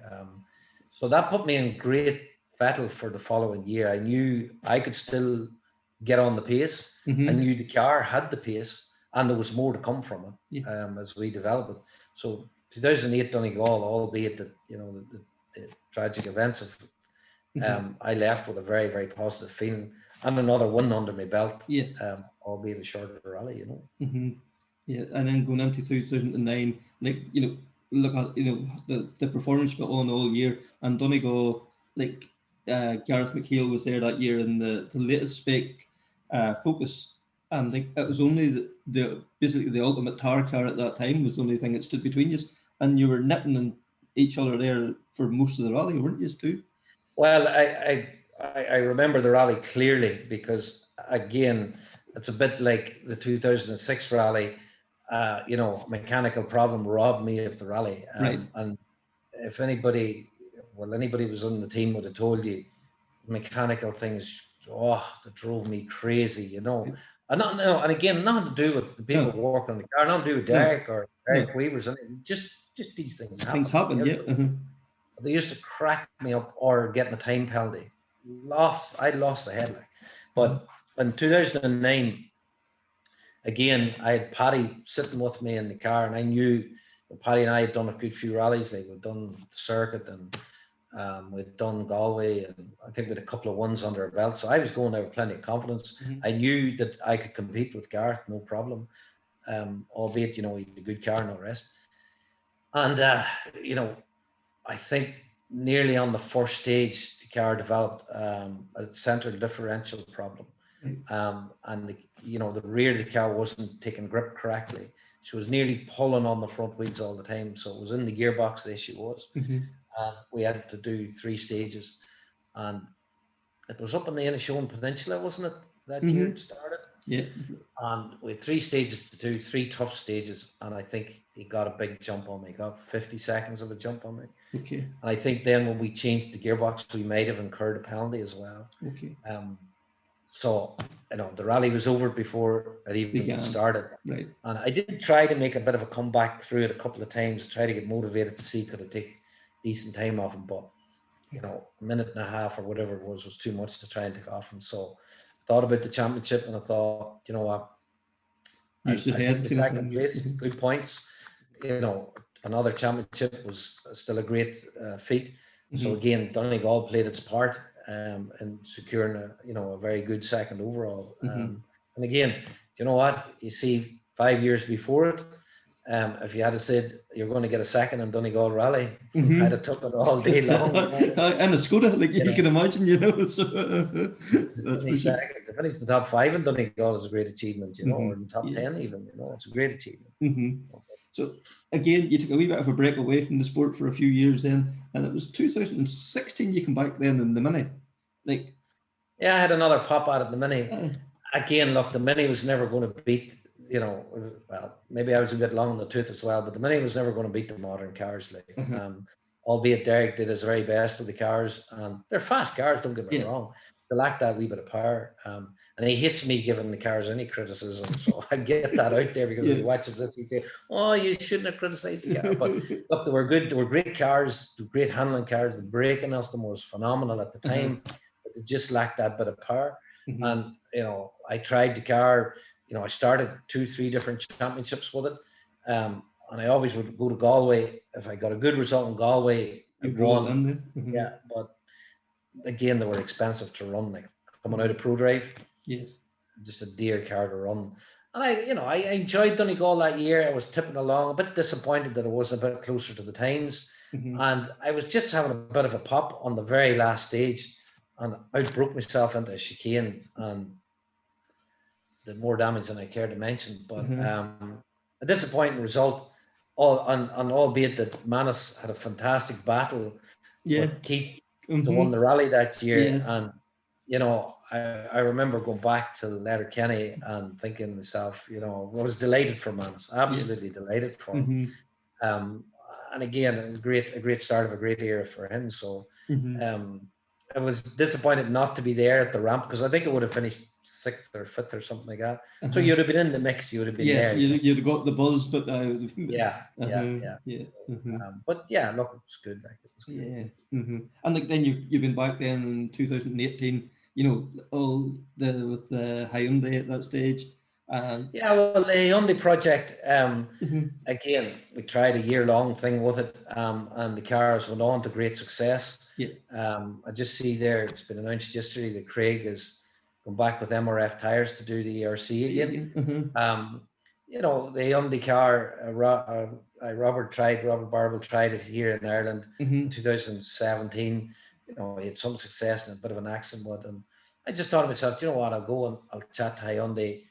so that put me in great fettle for the following year. I knew I could still get on the pace. I knew the car had the pace, and there was more to come from it as we develop it. So 2008 Donegal, albeit that, you know, the tragic events of I left with a very, very positive feeling and another win under my belt. Albeit a shorter rally, you know. Yeah, and then going into 2009, like, you know, look at, you know, the performance put on all year, and Donegal, like, Gareth McHale was there that year in the latest spec Focus, and like it was only the basically the ultimate tar car at that time was the only thing that stood between you, and you were nipping each other there for most of the rally, weren't you too? Well, I remember the rally clearly because, again, it's a bit like the 2006 rally. You know, mechanical problem robbed me of the rally. And if anybody was on the team would have told you, mechanical things, that drove me crazy, you know. And again, nothing to do with the people working on the car, nothing to do with Derek or Derek Weavers, and just these things happen. Things happen, They used to crack me up or getting a time penalty. I lost the head. But in 2009, again, I had Paddy sitting with me in the car, and I knew Paddy and I had done a good few rallies. We'd done the circuit, and we'd done Galway, and I think we had a couple of ones under our belt. So I was going there with plenty of confidence. I knew that I could compete with Gareth, no problem. Albeit, you know, he had a good car and all the rest. And, you know, I think nearly on the first stage, the car developed a central differential problem. Right. And the rear of the car wasn't taking grip correctly. She was nearly pulling on the front wheels all the time. So it was in the gearbox, the issue was. And we had to do 3 stages. And it was up on the Inishowen Peninsula, wasn't it, that year it started? Yeah. And we had 3 stages to do, 3 tough stages. And I think he got a big jump on me. He got 50 seconds of a jump on me. Okay. And I think then when we changed the gearbox, we might have incurred a penalty as well. Okay. So, the rally was over before it even started. Right. And I did try to make a bit of a comeback through it a couple of times, try to get motivated to see could I take decent time off him. But, a minute and a half or whatever it was too much to try and take off him. So I thought about the championship and I thought, you know what, I took the second place, good points. Another championship was still a great feat. So again, Donegal played its part in securing a very good second overall. And again, you know what? You see, 5 years before it, if you had said you're going to get a second in Donegal Rally, I'd have took it all day long. And a Skoda, like you can imagine, So, to finish the top 5 in Donegal is a great achievement, or in the top 10 even, it's a great achievement. So again, you took a wee bit of a break away from the sport for a few years then, and it was 2016 you come back then in the Mini. Yeah, I had another pop at it in the Mini. Again, look, the Mini was never going to beat, well, maybe I was a bit long in the tooth as well, but the Mini was never going to beat the modern cars. Albeit Derek did his very best with the cars. They're fast cars, don't get me wrong. They lack that wee bit of power. And he hates me giving the cars any criticism, so I get that out there because if he watches this, he'd say, "Oh, you shouldn't have criticized the car." But look, they were good. They were great cars, great handling cars. The braking of them was phenomenal at the time, but they just lacked that bit of power. And I tried the car. I started 2-3 different championships with it, and I always would go to Galway. If I got a good result in Galway, I won. Yeah, but again, they were expensive to run. Like coming out of ProDrive, just a dear car to run. And I enjoyed Donegal that year. I was tipping along, a bit disappointed that it was a bit closer to the times, and I was just having a bit of a pop on the very last stage, and I broke myself into a chicane and did more damage than I care to mention. But a disappointing result. Albeit that Manus had a fantastic battle with Keith to win the rally that year. And, I remember going back to Letterkenny and thinking to myself, I was delighted for Manus, absolutely delighted for him. And again, it was a great start of a great era for him. So I was disappointed not to be there at the ramp because I think it would have finished 6th or 5th or something like that. So you'd have been in the mix. You would have been there. You'd have got the buzz, but but yeah, look, it was good. Like it was good. And then you've been back then in 2018. All with the Hyundai at that stage. Well, the Hyundai project. Again, we tried a year-long thing with it, and the cars went on to great success. I just see there it's been announced yesterday that Craig has gone back with MRF tires to do the ERC again. The Hyundai car, Robert Barble tried it here in Ireland in 2017. He had some success and a bit of an accident with it. And I just thought to myself, you know what, I'll go and I'll chat to Hyundai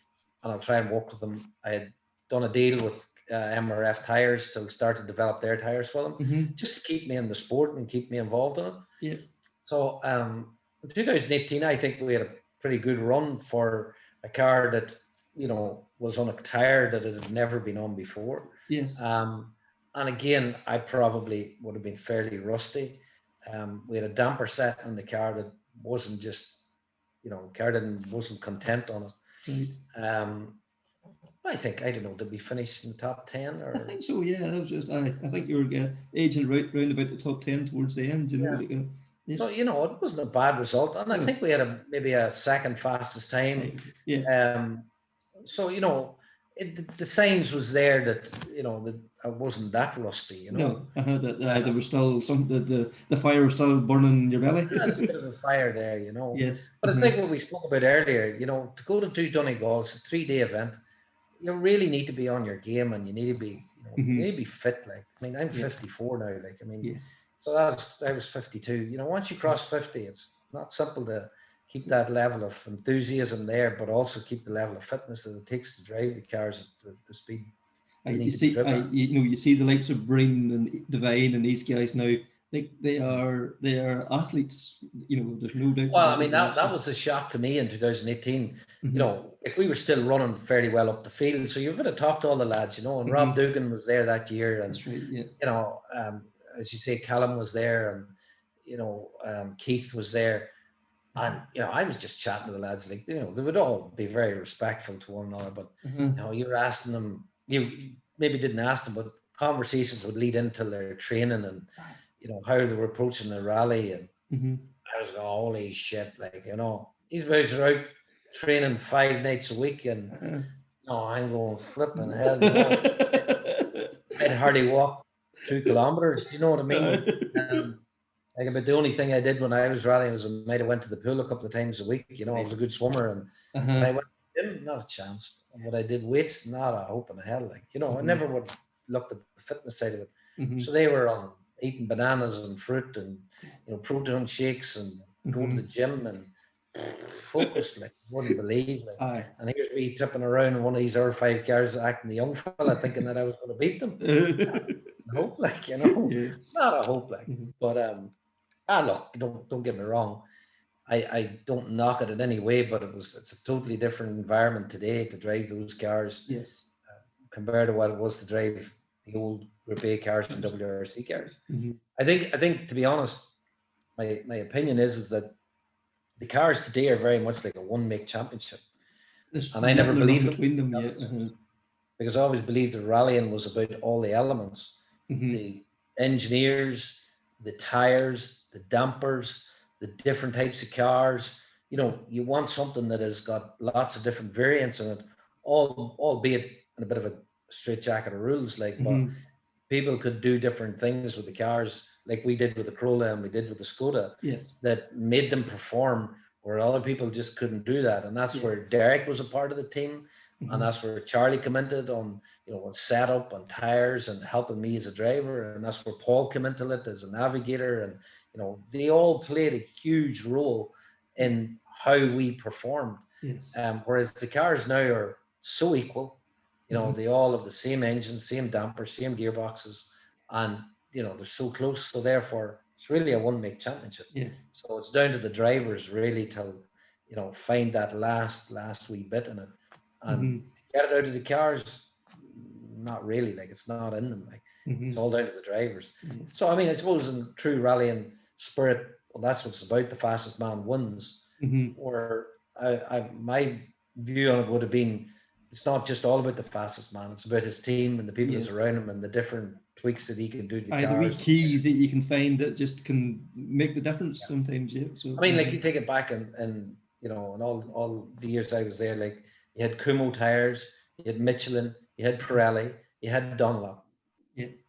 and I'll try and work with them. I had done a deal with MRF tires to start to develop their tires for them, just to keep me in the sport and keep me involved in it. So in 2018, I think we had a pretty good run for a car that, was on a tire that it had never been on before. And again, I probably would have been fairly rusty. We had a damper set in the car that wasn't just, the car wasn't content on it. I think, I don't know, did we finish in the top 10? Or? I think so, yeah. That was just, I think you were aging round about the top 10 towards the end, So, it wasn't a bad result. And I think we had maybe a second fastest time. So, the signs was there that, that I wasn't that rusty, No, I heard that there was still the fire was still burning in your belly. There's a bit of a fire there, Yes. But it's like what we spoke about earlier, to go to do Donegal, it's a 3-day event. You really need to be on your game and you need to be, you need to be fit. Like, I mean, I'm 54 now. Like, I mean, So I was 52. You know, once you cross 50, it's not simple to keep that level of enthusiasm there, but also keep the level of fitness that it takes to drive the cars at the speed they need to be driven at. You see the likes of Breen and Devine and these guys now. Like they are athletes. You know, there's no doubt. Well, I mean, that was a shock to me in 2018. You know, like we were still running fairly well up the field. So you've got to talk to all the lads, you know, and Rob Dugan was there that year. And, that's right, yeah. you know, as you say, Callum was there and, you know, Keith was there. And, you know, I was just chatting to the lads, like, you know, they would all be very respectful to one another. But, you know, you were asking them, you maybe didn't ask them, but conversations would lead into their training and, you know, how they were approaching the rally. And I was going, holy shit, like, you know, these boys are out training 5 nights a week. And, you know, I'm going, flipping hell, you know. I'd hardly walk 2 kilometers. Do you know what I mean? Like about the only thing I did when I was rallying was I might have went to the pool a couple of times a week. You know, I was a good swimmer, and I went to the gym, not a chance. And what I did weights, not a hope in hell. Like, you know, I never would looked at the fitness side of it. So they were on eating bananas and fruit and, you know, protein shakes and going to the gym and focused, like, wouldn't believe. Like, and here's me tipping around in one of these R5 cars acting the young fella, thinking that I was going to beat them. Hope, like, you know, not a hope, like, but look, don't get me wrong, I don't knock it in any way, but it's a totally different environment today to drive those cars, compared to what it was to drive the old Group A cars and WRC cars. I think to be honest, my opinion is that the cars today are very much like a one-make championship, and I never believed between them because I always believed that rallying was about all the elements. The engineers, the tires, the dampers, the different types of cars. You know, you want something that has got lots of different variants in it, albeit in a bit of a straitjacket of rules. Like, but people could do different things with the cars, like we did with the Corolla and we did with the Skoda, that made them perform where other people just couldn't do that. And that's where Derek was a part of the team. And that's where Charlie commented on, you know, on setup, on tires, and helping me as a driver. And that's where Paul came into it as a navigator. And, you know, they all played a huge role in how we performed. Whereas the cars now are so equal, you know, they all have the same engine, same damper, same gearboxes, and, you know, they're so close. So therefore, it's really a one-make championship. So it's down to the drivers really to, you know, find that last wee bit in it. And to get it out of the cars, not really. Like, it's not in them. Like, it's all down to the drivers. So I mean, I suppose in true rallying spirit, well, that's what it's about. The fastest man wins. Or my view on it would have been, it's not just all about the fastest man. It's about his team and the people that's around him and the different tweaks that he can do to the cars. The wee keys that you can find that just can make the difference sometimes. So I mean, like, you take it back and you know, and all the years I was there, like, you had Kumo tires, you had Michelin, you had Pirelli, you had Dunlop.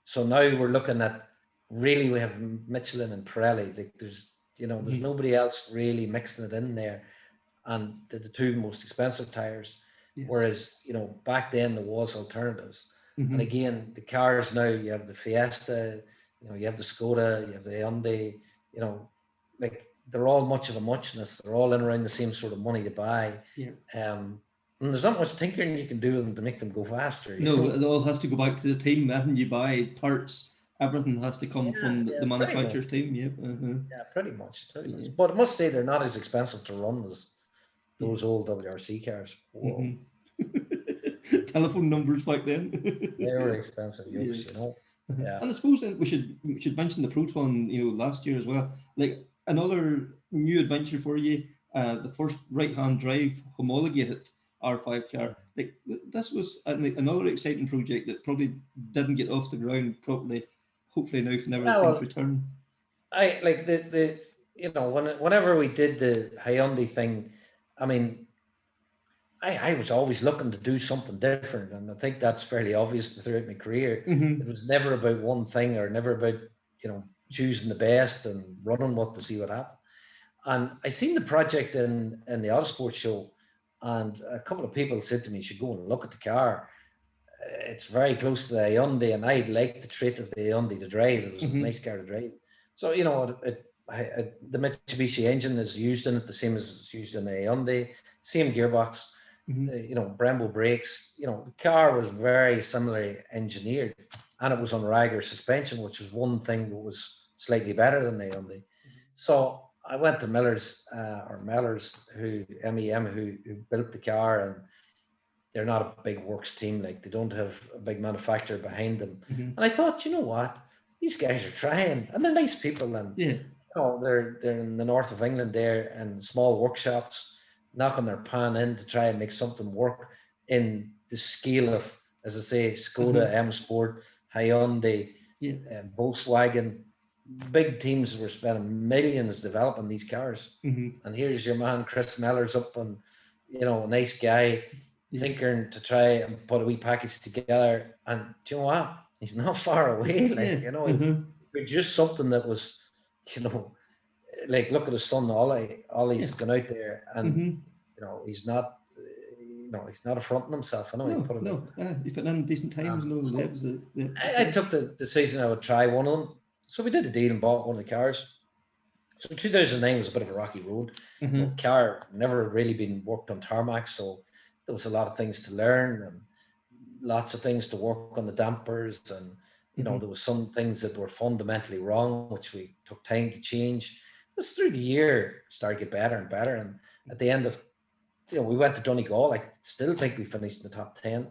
So now we're looking at, really, we have Michelin and Pirelli. Like, there's, you know, there's nobody else really mixing it in there. And the 2 most expensive tires. Whereas, you know, back then there was alternatives. And again, the cars now, you have the Fiesta, you know, you have the Skoda, you have the Hyundai, you know, like, they're all much of a muchness. They're all in around the same sort of money to buy. And there's not much tinkering you can do with them to make them go faster. No, it all has to go back to the team. Nothing you buy, parts, everything has to come from the manufacturer's team. Yeah, pretty much. But I must say, they're not as expensive to run as those old WRC cars. Telephone numbers back then. They were expensive, you know. And I suppose we should mention the Proton, you know, last year as well. Like, another new adventure for you. The first right-hand drive homologated R5 car. Like, this was another exciting project that probably didn't get off the ground properly. Hopefully now, whenever things return. I like the you know, whenever we did the Hyundai thing, I mean, I was always looking to do something different, and I think that's fairly obvious throughout my career. It was never about one thing, or never about, you know, choosing the best and running what to see what happened. And I seen the project in the Autosport show, and a couple of people said to me, "You should go and look at the car. It's very close to the Hyundai, and I'd like the trait of the Hyundai to drive. It was a nice car to drive." So, you know, the Mitsubishi engine is used in it, the same as it's used in the Hyundai, same gearbox, you know, Brembo brakes. You know, the car was very similarly engineered, and it was on Ryger suspension, which was one thing that was slightly better than the Hyundai. So I went to Miller's, MEM, who built the car, and they're not a big works team. Like, they don't have a big manufacturer behind them. And I thought, you know what, these guys are trying, and they're nice people, and you know, they're in the north of England there, and small workshops, knocking their pan in to try and make something work in the scale of, as I say, Skoda, M Sport, Hyundai, Volkswagen. Big teams were spending millions developing these cars, and here's your man Chris Mellors up, and you know, a nice guy, tinkering to try and put a wee package together. And do you know what? He's not far away. Like, you know, he produced something that was, you know, like, look at his son Ollie. Ollie's gone out there, and you know, he's not, you know, he's not affronting himself. I know he put in decent times. I took the decision I would try one of them. So we did a deal and bought one of the cars. So 2009 was a bit of a rocky road. You know, car never really been worked on tarmac, so there was a lot of things to learn and lots of things to work on the dampers, and you know, there was some things that were fundamentally wrong, which we took time to change. But through the year, it started to get better and better, and at the end of, you know, we went to Donegal. I still think we finished in the top 10.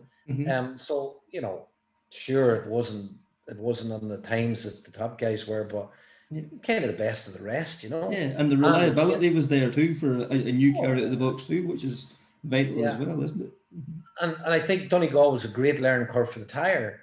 So, you know, sure, it wasn't on the times that the top guys were, but kind of the best of the rest, you know. Yeah, and the reliability was there too for a new car out of the box too, which is vital as well, isn't it? And I think Donegal was a great learning curve for the tyre.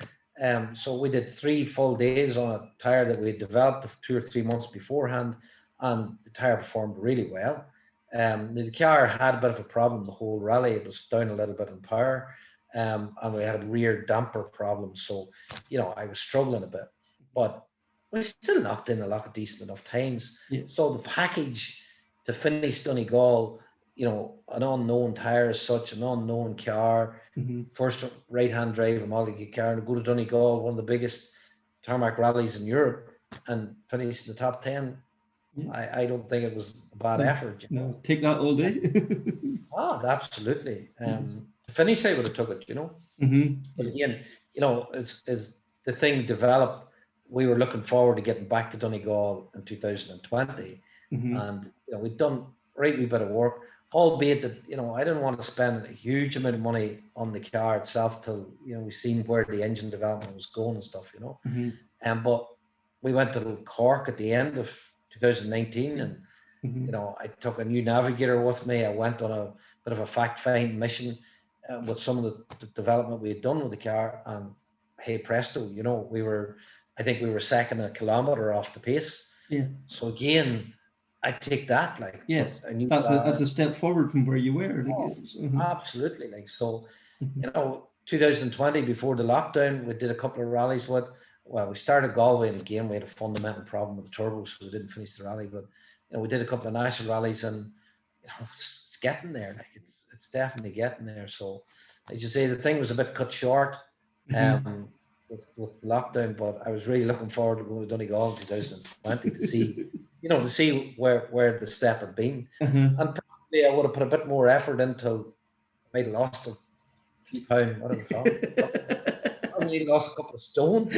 So we did 3 full days on a tyre that we had developed 2 or 3 months beforehand, and the tyre performed really well. The car had a bit of a problem the whole rally. It was down a little bit in power, and we had a rear damper problem. So, you know, I was struggling a bit, but we still knocked in a lot of decent enough times. So the package to finish Donegal, you know, an unknown tyre as such, an unknown car, first right-hand drive homologated car, and go to Donegal, one of the biggest tarmac rallies in Europe, and finish in the top 10. I don't think it was a bad effort. You know? Take that all day. Absolutely. The finish, I would have took it, you know. But again, you know, as the thing developed, we were looking forward to getting back to Donegal in 2020. And, you know, we'd done a right wee bit of work, albeit that, you know, I didn't want to spend a huge amount of money on the car itself till, you know, we seen where the engine development was going and stuff, you know. But we went to Cork at the end of 2019, and you know, I took a new navigator with me. I went on a bit of a fact-finding mission with some of the development we had done with the car, and hey presto, you know, I think we were second a kilometre off the pace. So again, I take that, like, that's a step forward from where you were. Absolutely. Like, so, you know, 2020, before the lockdown, we did a couple of rallies we started Galway, and again, we had a fundamental problem with the turbo, so we didn't finish the rally. But, you know, we did a couple of national rallies, and, you know, it's getting there. Like, it's definitely getting there. So, as you say, the thing was a bit cut short with lockdown, but I was really looking forward to going to Donegal in 2020 to see, you know, to see where the step had been. And probably I would have put a bit more effort into, I might have lost a few pounds, what are we talking? Probably lost a couple of stone.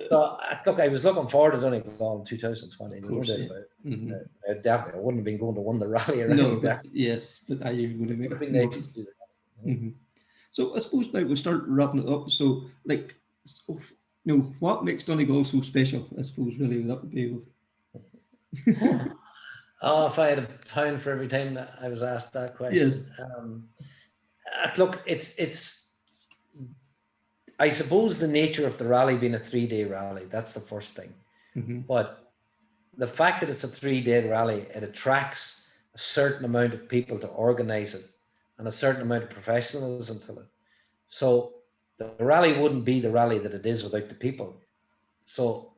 So, look, I was looking forward to Donegal in 2020. No doubt about it. Definitely, I wouldn't have been going to win the rally or anything. But you're going to make it nice to do that. So I suppose now we'll start wrapping it up. So, like, you know, what makes Donegal so special? I suppose really that would be. If I had a pound for every time that I was asked that question. Look, it's. I suppose the nature of the rally being a 3-day rally, that's the first thing. But the fact that it's a 3-day rally, it attracts a certain amount of people to organize it, and a certain amount of professionalism to it. So the rally wouldn't be the rally that it is without the people. So,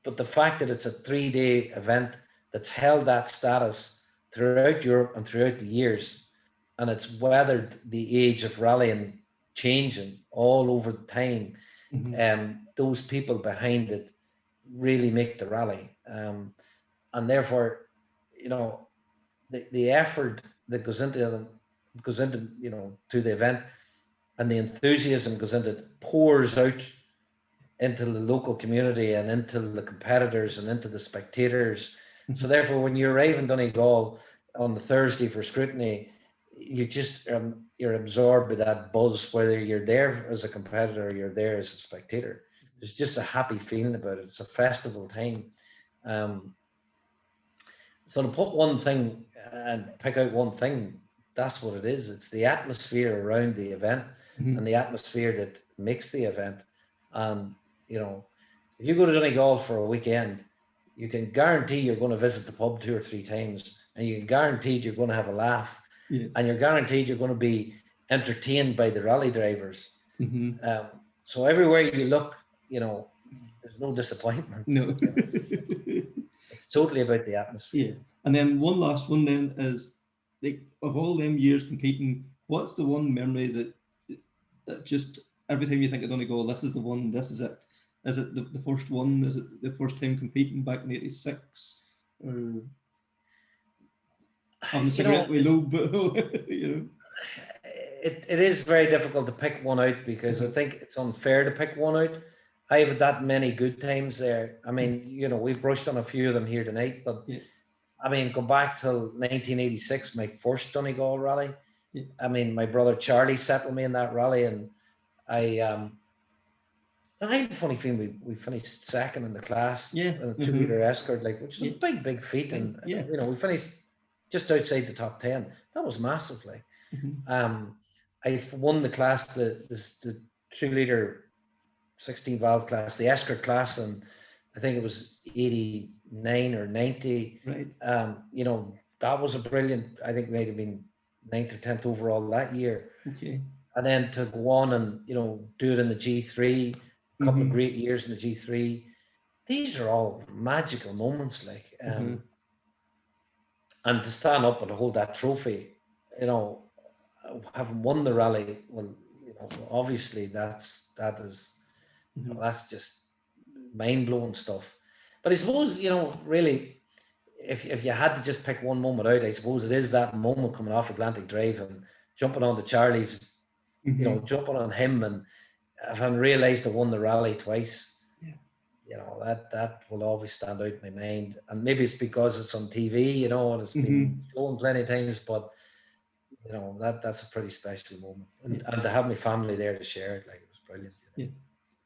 but the fact that it's a 3-day event that's held that status throughout Europe and throughout the years, and it's weathered the age of rallying changing all over the time, those people behind it, really make the rally. And therefore, you know, the effort that goes into them, you know, to the event, and the enthusiasm goes into it, pours out into the local community and into the competitors and into the spectators. So therefore, when you arrive in Donegal on the Thursday for scrutiny, you just you're absorbed by that buzz, whether you're there as a competitor or you're there as a spectator. There's just a happy feeling about it. It's a festival time. So to put one thing and pick out one thing, that's what it is. It's the atmosphere around the event and the atmosphere that makes the event. And, you know, if you go to Donegal for a weekend, you can guarantee you're going to visit the pub 2 or 3 times, and you can guarantee you're going to have a laugh, and you're guaranteed you're going to be entertained by the rally drivers. So everywhere you look, you know, there's no disappointment. No. You know? It's totally about the atmosphere. Yeah. And then one last one then is, like, of all them years competing, what's the one memory that just every time you think of Donegal, this is the one, this is it? Is it the first one? Is it the first time competing back in '86? Or having a cigarette with low, you know? It is very difficult to pick one out, because I think it's unfair to pick one out. I have that many good times there. I mean, you know, we've brushed on a few of them here tonight, but I mean, go back till 1986, my first Donegal rally. I mean, my brother Charlie sat with me in that rally, and I have a funny feeling we finished second in the class in a 2-liter Escort, like, which is a big feat, and you know, we finished just outside the top 10. That was massively. I won the class, the 2-liter 16 valve class, the Escort class, and I think it was 89 or 90. Right. You know, that was a brilliant, I think might have been 9th or 10th overall that year. Okay. And then to go on and, you know, do it in the G3, a couple of great years in the G3. These are all magical moments, like, and to stand up and hold that trophy, you know, having won the rally, well, you know, obviously that is, you know, that's just mind-blowing stuff. But I suppose, you know, really, if you had to just pick one moment out, I suppose it is that moment coming off Atlantic Drive and jumping on the Charlie's, you know, jumping on him, and having realised I won the rally twice. You know, that will always stand out in my mind. And maybe it's because it's on TV, you know, and it's been shown plenty of times, but you know, that's a pretty special moment. And to have my family there to share it, like, it was brilliant. You know?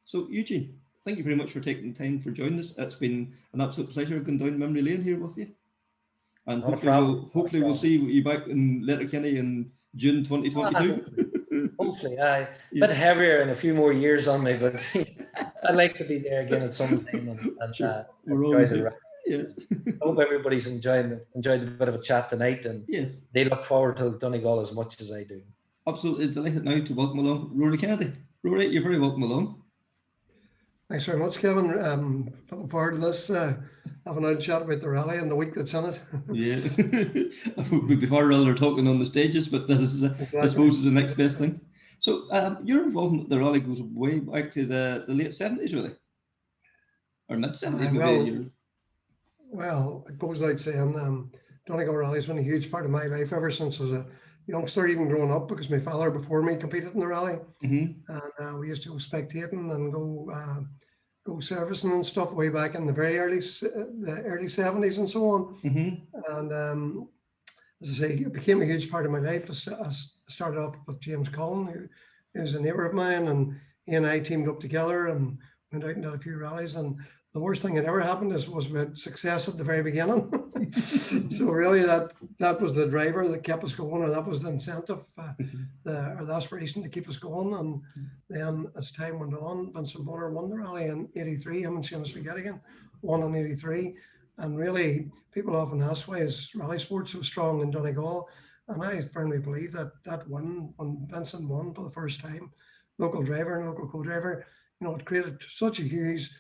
So Eugene, thank you very much for taking the time for joining us. It's been an absolute pleasure going down memory lane here with you. And hopefully we'll see you back in Letterkenny in June 2022. Hopefully, a bit heavier and a few more years on me, but I'd like to be there again at some time and enjoy the ride. Yes. I hope everybody's enjoyed a bit of a chat tonight, and they look forward to Donegal as much as I do. Absolutely delighted now to welcome along Rory Kennedy. Rory, you're very welcome along. Thanks very much, Kevin. Looking forward to this, having a chat about the rally and the week that's in it. We'd be far rather talking on the stages, but this is, I suppose, is the next best thing. So your involvement with the rally goes way back to the late 70s, really? Or mid-70s, Well, it goes without saying, Donegal Rally's been a huge part of my life ever since I was a youngster, even growing up, because my father before me competed in the rally. And we used to go spectating and go servicing and stuff way back in the very early 70s and so on. And as I say, it became a huge part of my life. I started off with James Cullen, who is a neighbour of mine, and he and I teamed up together and went out and did a few rallies. And the worst thing that ever happened was we had success at the very beginning. So really that was the driver that kept us going, or that was the incentive, or the aspiration to keep us going. And then as time went on, Vincent Bonner won the rally in '83, him and Seamus Figgettigan won in '83. And really, people often ask, why is rally sport so strong in Donegal? And I firmly believe that win, when Vincent won for the first time, local driver and local co-driver, you know, it created such a huge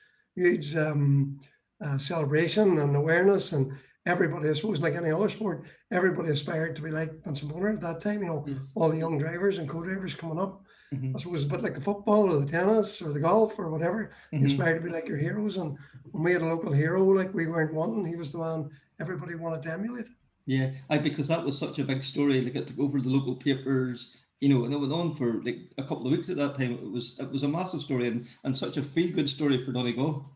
celebration and awareness, and everybody, I suppose, like any other sport, everybody aspired to be like Vincent Bonner at that time. You know, Yes. all the young drivers and co-drivers coming up. Mm-hmm. I suppose a bit like the football or the tennis or the golf or whatever. You aspire to be like your heroes. And when we had a local hero, like we weren't wanting, he was the man everybody wanted to emulate. Yeah, because that was such a big story. Like it took over the local papers, you know, and it went on for like a couple of weeks at that time. It was a massive story and such a feel good story for Donegal.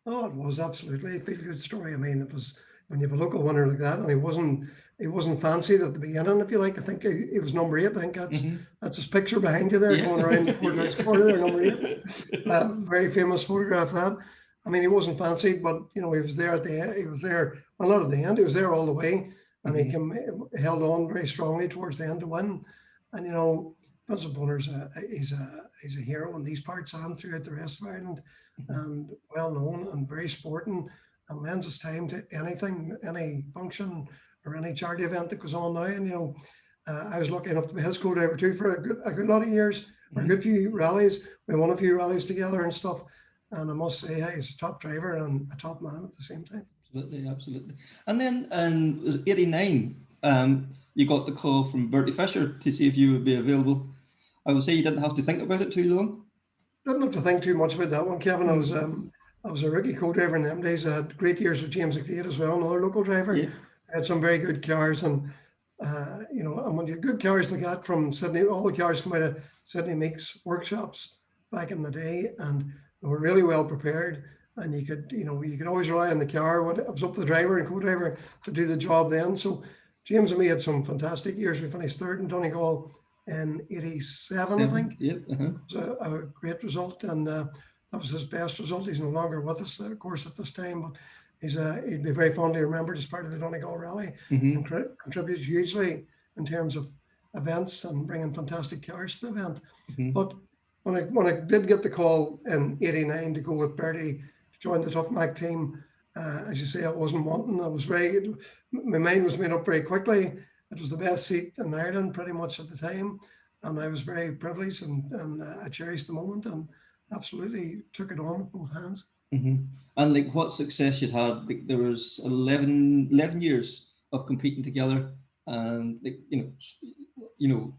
Oh, it was absolutely a feel-good story. I mean, it was when you have a local winner like that, and he wasn't fancied at the beginning, if you like. I think he was number 8. I think that's his picture behind you there, going around the courthouse corner there, number 8. Very famous photograph that. I mean, he wasn't fancied, but you know, he was there at the end. He was there, well, not at the end. He was there all the way, and he held on very strongly towards the end to win. And you know, Vincent Bonner's he's a hero in these parts and throughout the rest of Ireland, and well known and very sporting, and lends his time to anything, any function or any charity event that goes on now. And you know, I was lucky enough to be his co-driver too for a good lot of years, or a good few rallies. We won a few rallies together and stuff. And I must say, he's a top driver and a top man at the same time. Absolutely, absolutely. And then in '89, you got the call from Bertie Fisher to see if you would be available. I would say you didn't have to think about it too long. Didn't have to think too much about that one, Kevin. I was a rookie co-driver in them days. I had great years with James McLeod as well, another local driver. Yeah. I had some very good cars, and you know, and when you had good cars like that from Sydney, all the cars come out of Sydney Meeks workshops back in the day, and they were really well prepared, and you could always rely on the car. It was up to the driver and co-driver to do the job then. So James and me had some fantastic years. We finished 3rd in Donegal in '87, I think. Yep. It was a great result, and that was his best result. He's no longer with us, of course, at this time, but he'd be very fondly remembered as part of the Donegal Rally, and contributed hugely in terms of events and bringing fantastic cars to the event. But when I did get the call in '89 to go with Bertie to join the Tough Mac team, as you say, I wasn't wanting. My mind was made up very quickly. It was the best seat in Ireland pretty much at the time, and I was very privileged and I cherished the moment and absolutely took it on with both hands. And like what success you'd had, like there was 11 years of competing together, and like you know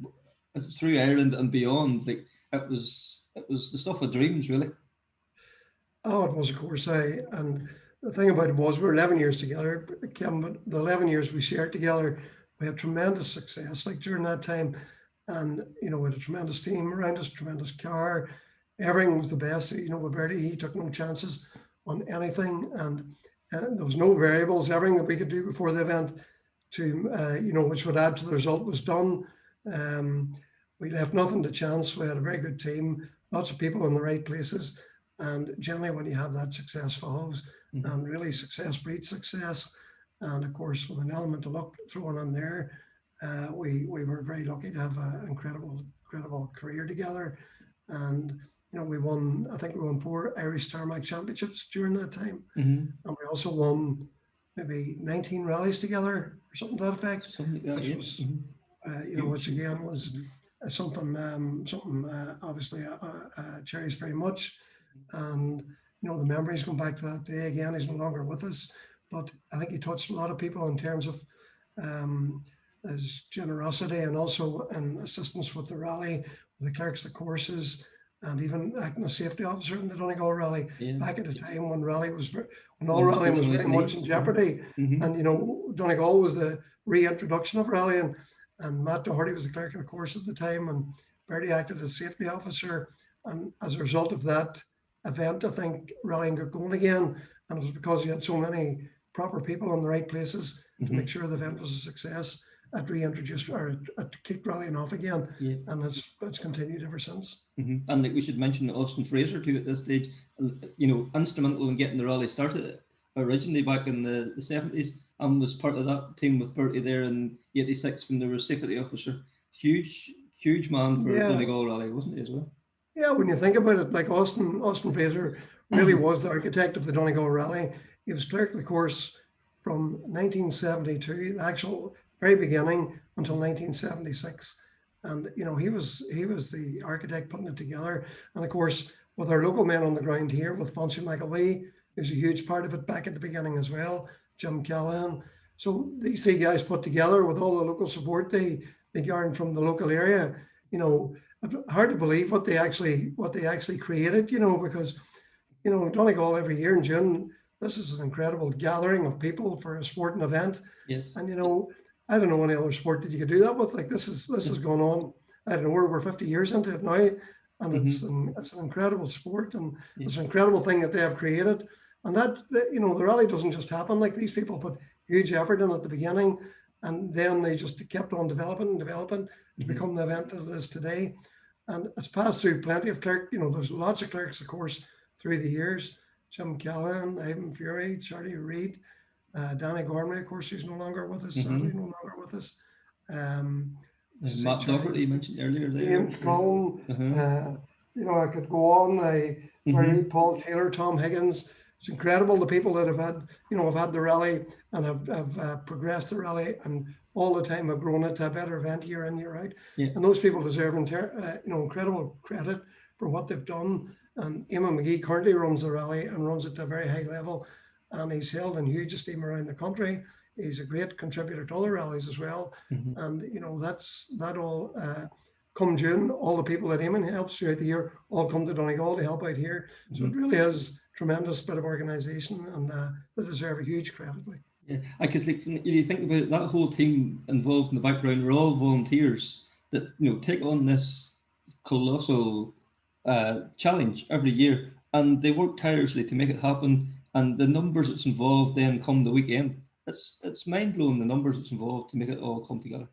through Ireland and beyond, like it was the stuff of dreams, really. Oh, it was, of course. And the thing about it was we were 11 years together, Kim, but the 11 years we shared together, we had tremendous success like during that time. And, you know, we had a tremendous team around us, tremendous car. Everything was the best. You know, with Bertie, he took no chances on anything. And there was no variables. Everything that we could do before the event to, which would add to the result was done. We left nothing to chance. We had a very good team, lots of people in the right places. And generally when you have that, success follows, and really success breeds success. And of course, with an element of luck thrown in there, we were very lucky to have an incredible career together. And, you know, I think we won 4 Irish Tarmac championships during that time. And we also won maybe 19 rallies together or something to that effect, which was, which again was something obviously cherished very much. And, you know, the memories going back to that day, again, he's no longer with us, but I think he touched a lot of people in terms of his generosity and also in assistance with the rally, with the clerks, the courses, and even acting as safety officer in the Donegal Rally back at a time when rallying was very much in jeopardy. And, you know, Donegal was the reintroduction of rallying, and Matt Doherty was the clerk of the course at the time, and Bertie acted as safety officer. And as a result of that event, I think rallying got going again, and it was because you had so many proper people in the right places to make sure the event was a success. I'd reintroduced or kicked rallying off again, and it's continued ever since. And like we should mention Austin Fraser too at this stage, you know, instrumental in getting the rally started originally back in the 70s, and was part of that team with Bertie there in '86 when they were safety officer. Huge man for Donegal Rally, wasn't he, as well? Yeah, when you think about it, like Austin Fraser really was the architect of the Donegal Rally. He was clerk of the course from 1972, the actual very beginning, until 1976. And, you know, he was the architect putting it together. And of course, with our local men on the ground here, with Fonzie McAwee, who's a huge part of it back at the beginning as well, Jim Cullen. So these three guys put together with all the local support they garnered from the local area, you know, hard to believe what they actually created, you know, because, you know, Donegal every year in June, this is an incredible gathering of people for a sporting event. Yes. And, you know, I don't know any other sport that you could do that with. Like this has gone on, I don't know, we're over 50 years into it now. And it's an incredible sport, and it's an incredible thing that they have created. And that, you know, the rally doesn't just happen. Like these people put huge effort in at the beginning, and then they just kept on developing to become the event that it is today. And it's passed through plenty of clerks. You know, there's lots of clerks, of course, through the years. Jim Cullen, Ivan Fury, Charlie Reid, Danny Gormley, of course, who's no longer with us, sadly no longer with us. Matt Doherty you mentioned earlier there. James Cullen, you know, I could go on. Paul Taylor, Tom Higgins. It's incredible the people that have had the rally and have progressed the rally, and all the time have grown it to a better event year in, year out. Yeah. And those people deserve incredible credit for what they've done. And Eamon McGee currently runs the rally and runs it to a very high level, and he's held in huge esteem around the country. He's a great contributor to other rallies as well. And you know, that all come June, all the people that Eamon helps throughout the year all come to Donegal to help out here. So it really is tremendous bit of organisation, and they deserve a huge credit. Yeah, because like you think about it, that whole team involved in the background are all volunteers that, you know, take on this colossal challenge every year, and they work tirelessly to make it happen. And the numbers that's involved then come the weekend. It's mind blowing, the numbers that's involved to make it all come together.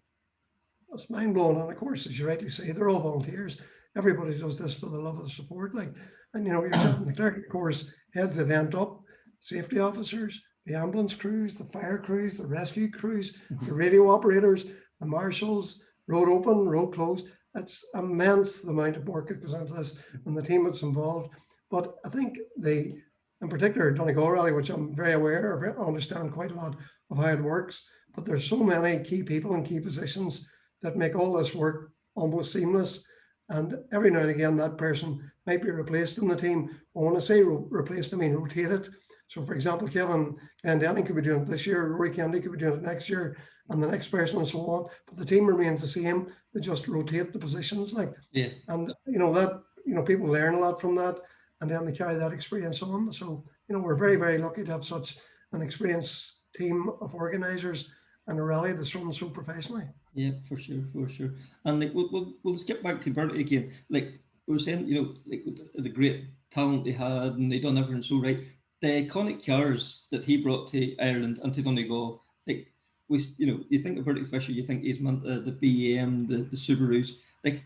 It's mind blowing, and of course, as you rightly say, they're all volunteers. Everybody does this for the love of the support. Like, and you know, you're chatting, the clerk, of course, heads the event up, safety officers, the ambulance crews, the fire crews, the rescue crews, the radio operators, the marshals, road open, road closed. It's immense the amount of work that goes into this and the team that's involved. But I think in particular, Donegal Rally, which I'm very aware of, I understand quite a lot of how it works, but there's so many key people in key positions that make all this work almost seamless. And every now and again, that person might be replaced in the team. I want to say replaced, I mean rotated. So for example, Kevin Donnelly could be doing it this year, Rory Kennedy could be doing it next year, and the next person and so on. But the team remains the same. They just rotate the positions, like. Yeah. And you know that, you know, people learn a lot from that, and then they carry that experience on. So, you know, we're very, very lucky to have such an experienced team of organisers and a rally that's run so professionally. Yeah, for sure. And like we'll just get back to Bertie again. Like we were saying, you know, like the great talent they had, and they done everything so right. The iconic cars that he brought to Ireland and to Donegal, like you think of Bertie Fisher, you think he's meant the BM, the Subarus. Like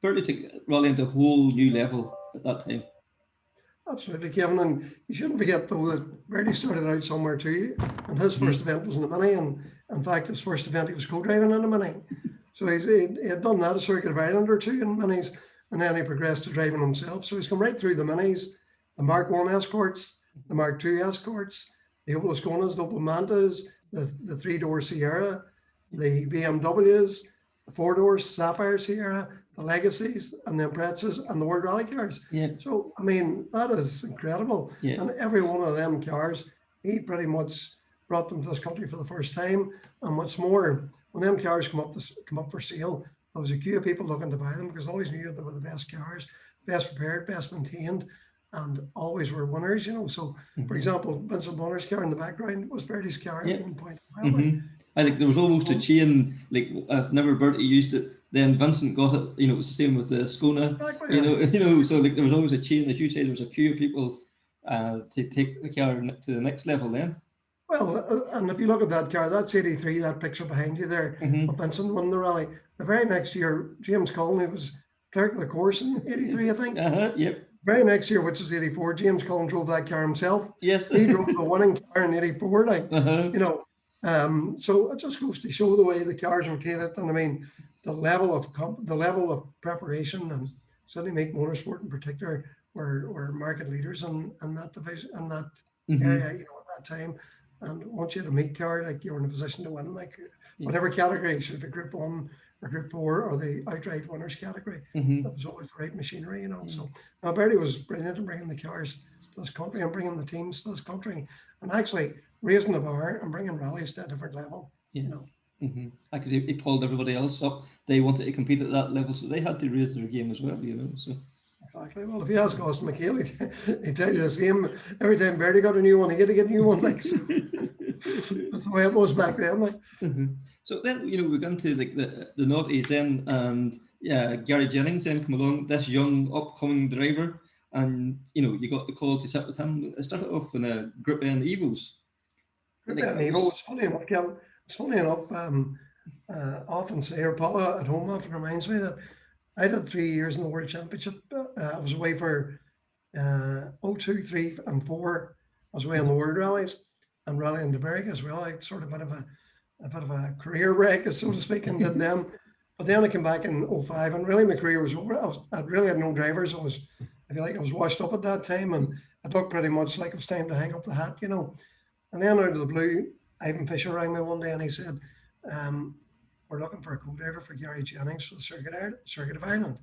Bertie took rally into a whole new level at that time. Absolutely, Kevin, and you shouldn't forget though that Bertie started out somewhere too, and his first event was in a Mini, and in fact his first event he was co-driving in a Mini. So he had done that a circuit of Ireland or two in Minis, and then he progressed to driving himself. So he's come right through the Minis, the Mark 1 Escorts, the Mark 2 Escorts, the Opel Asconas, the Opel Mantas, the three-door Sierra, the BMWs, the four-door Sapphire Sierra, the Legacies, and the Imprezas, and the World Rally cars. Yeah. So, I mean, that is incredible. Yeah. And every one of them cars, he pretty much brought them to this country for the first time. And what's more, when them cars come up for sale, there was a queue of people looking to buy them because I always knew they were the best cars, best prepared, best maintained, and always were winners, you know. So, for example, Vincent Bonner's car in the background was Bertie's car at one point. I think there was almost a chain, like whenever Bertie used it, then Vincent got it. You know, it was the same with the Ascona. Exactly, you know. So like there was always a chain, as you say, there was a queue of people to take the car to the next level. Then. Well, and if you look at that car, that's 83. That picture behind you there, of Vincent won the rally. The very next year, James Cullen, who was clerk of the course in 83, I think. Yep. Very next year, which is 84, James Cullen drove that car himself. Yes. He drove the winning car in 84, like, you know. So it just goes to show the way the cars rotated, and I mean the level of preparation, and Sydney Meek Motorsport in particular were market leaders in that division, in that area, you know, at that time. And once you had a meat car, like you were in a position to win, like whatever category, should it be Group 1 or Group 4 or the outright winners category. That was always the right machinery, you know. So now Bertie was brilliant in bringing the cars to this country and bringing the teams to this country and actually raising the bar and bringing rallies to a different level. Yeah. You know. Because he pulled everybody else up. They wanted to compete at that level, so they had to raise their game as well, you know. So exactly. Well, if you ask Austin McHale, he'd tell you the same. Every time Bertie got a new one, he had to get a new one. Like, so that's the way it was back then. Like. So then, you know, we got into like the noughties then, and Garry Jennings then come along, this young upcoming driver, and you know, you got the call to sit with him. It started off in a Group N Evos. Group N Evos. It's funny enough, Kevin. It's funny enough. Often say, or Paula at home often reminds me that I did 3 years in the World Championship. I was away for 02, 3 and 4. I was away on the World Rallies and rallying the Berg as well. I sort of a bit of a career break, so to speak, and did them. But then I came back in 05, and really my career was over. I really had no drivers. I was, I feel like I was washed up at that time, and I looked pretty much like it was time to hang up the hat, you know. And then out of the blue, Ivan Fisher rang me one day and he said, we're looking for a co-driver for Garry Jennings for the Circuit of Ireland.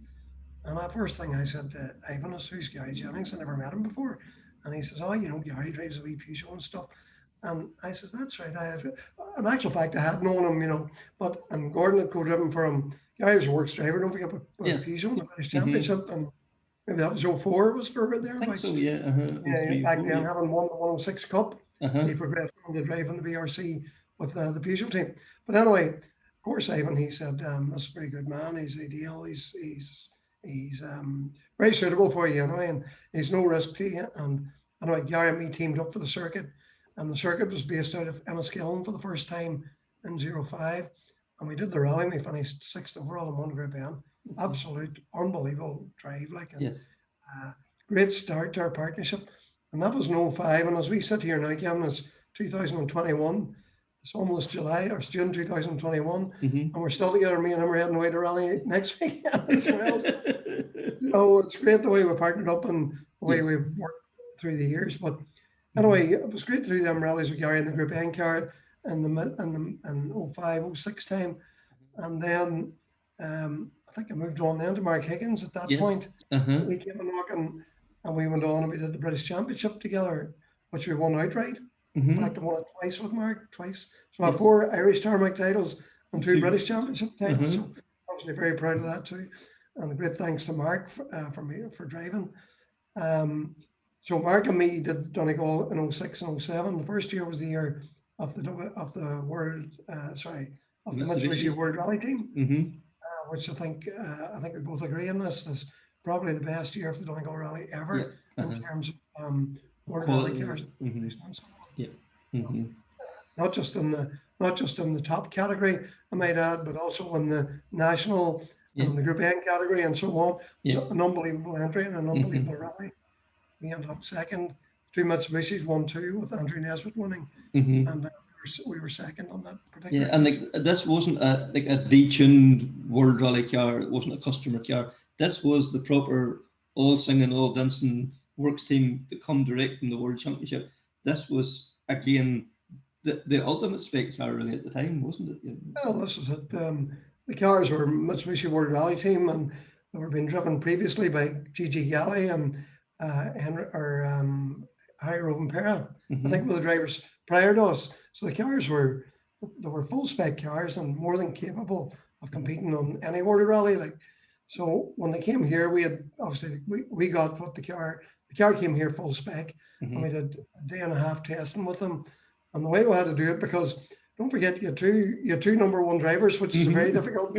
And that first thing I said to Ivan is, who's Garry Jennings? I never met him before. And he says, oh, you know, Garry drives a wee Peugeot and stuff. And I says, that's right. In actual fact, I had known him, you know, and Gordon had co-driven for him. Garry was a works driver, don't forget, but Peugeot in the British Championship. And maybe that was 04, was it over there? I think so, yeah. Back then, having won the 106 Cup, he progressed on to drive in the WRC with the Peugeot team. But anyway, of course, Ivan, he said, that's a very good man. He's ideal. He's very suitable for you, you know, and he's no risk to you. And anyway, Garry and me teamed up for the circuit, and the circuit was based out of Enniskillen for the first time in 05. And we did the rally, and we finished 6th overall in one Group N. Absolute unbelievable drive, like, and, great start to our partnership. And that was in 05. And as we sit here now, Kevin, it's 2021. It's almost July or it's June 2021, and we're still together. Me and him are heading away to rally next week as well. You know, it's great the way we partnered up and the way we've worked through the years. But anyway, it was great to do them rallies with Garry in the Group N car in 05, 06 time. And then I think I moved on then to Mark Higgins at that point. We came along and we went on and we did the British Championship together, which we won outright. In fact, I won it twice with Mark, twice. So I have 4 Irish tarmac titles and 2 British Championship titles. So obviously very proud of that too. And great thanks to Mark for driving. So Mark and me did Donegal in 06 and 07. The first year was the year of the Mitsubishi World Rally team, which I think we both agree on this. This is probably the best year of the Donegal Rally ever in terms of World Rally cars. Not just in the top category, I might add, but also in the national and the Group N category and so on. So an unbelievable entry and an unbelievable rally. We ended up second. 2 Mitsubishis, 1-2 with Andrew Nesbitt winning, and we were second on that particular. And like this wasn't a detuned World Rally car. It wasn't a customer car. This was the proper all singing, all dancing works team that come direct from the World Championship. This was again the ultimate spec car really at the time, wasn't it? Well, this was it. The cars were Mitsubishi World Rally team, and they were being driven previously by Gigi Galli and Harry Rovenpera. I think were the drivers prior to us. So the cars were full spec cars and more than capable of competing on any World Rally. Like, so when they came here, we had obviously we got what the car came here full spec, and we did a day and a half testing with them. And the way we had to do it, because don't forget you had two number 1 drivers, which is a very difficult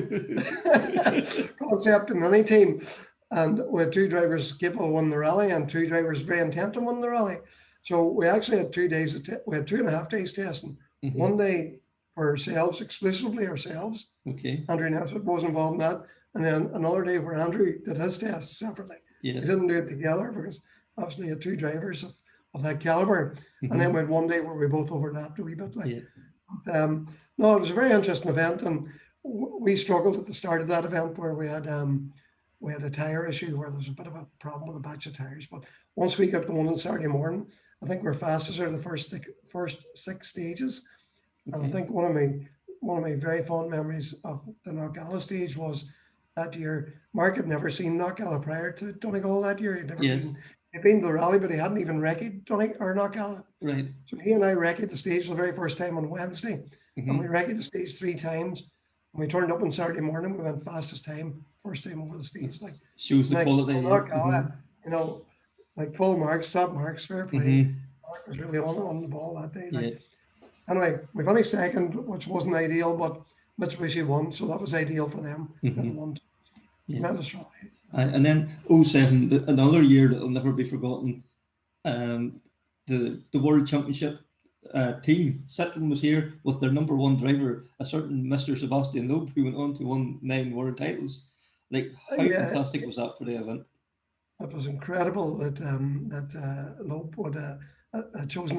concept in any team. And we had 2 drivers capable of winning the rally and 2 drivers very intent to win the rally. So we actually had 2 days. We had 2.5 days testing. 1 day for ourselves, exclusively ourselves. Andrew Nesbitt was involved in that, and then another day where Andrew did his test separately. He didn't do it together because obviously he had 2 drivers of that caliber, and then we had 1 day where we both overlapped a wee bit. No, it was a very interesting event, and we struggled at the start of that event where we had a tire issue where there was a bit of a problem with a batch of tires. But once we got going on Saturday morning, I think we're fastest out of the first 6 stages. And I think one of my very fond memories of the Knockalla stage was that year. Mark had never seen Knockalla prior to Donegal that year. He'd never been He'd been to the rally, but he hadn't even recce'd Knockalla. Right. So he and I recce'd the stage the very first time on Wednesday. And we recce'd the stage 3 times. And we turned up on Saturday morning. We went fastest time, first time over the stage. Like, shows the quality. Knockalla, you know, like full marks, top marks, fair play. Mark was really on the ball that day. Like, anyway, we finished second, which wasn't ideal, but Mitsubishi won, so that was ideal for them. They won. Tremendous rally. And then 07, another year that will never be forgotten. The World Championship team, Citroen was here with their number 1 driver, a certain Mr. Sebastian Loeb, who went on to win 9 world titles. Like, how fantastic was that for the event? It was incredible that Loeb would had chosen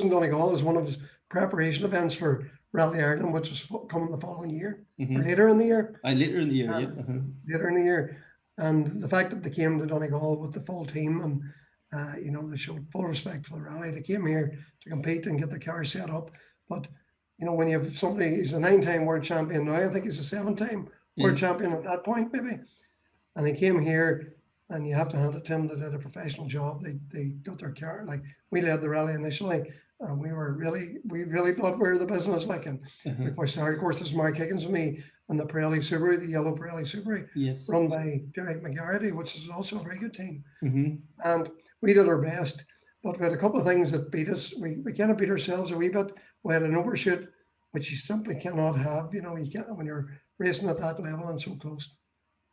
Donegal as one of his preparation events for Rally Ireland, which was coming the following year, or later in the year. Later in the year, Later in the year. And the fact that they came to Donegal with the full team and, you know, they showed full respect for the rally. They came here to compete and get their car set up. But, you know, when you have somebody, he's a 9-time world champion now, I think he's a 7-time world champion at that point, maybe. And he came here, and you have to hand it to him. They did a professional job. They got their car. Like, we led the rally initially, and we really thought we were the business. Like, and we pushed hard. Of course, there's Mark Higgins and me, and the Pirelli Subaru, the yellow Pirelli Subaru, run by Derek McGarity, which is also a very good team. And we did our best, but we had a couple of things that beat us. We kind of beat ourselves a wee bit. We had an overshoot, which you simply cannot have. You know, you can't when you're racing at that level and so close.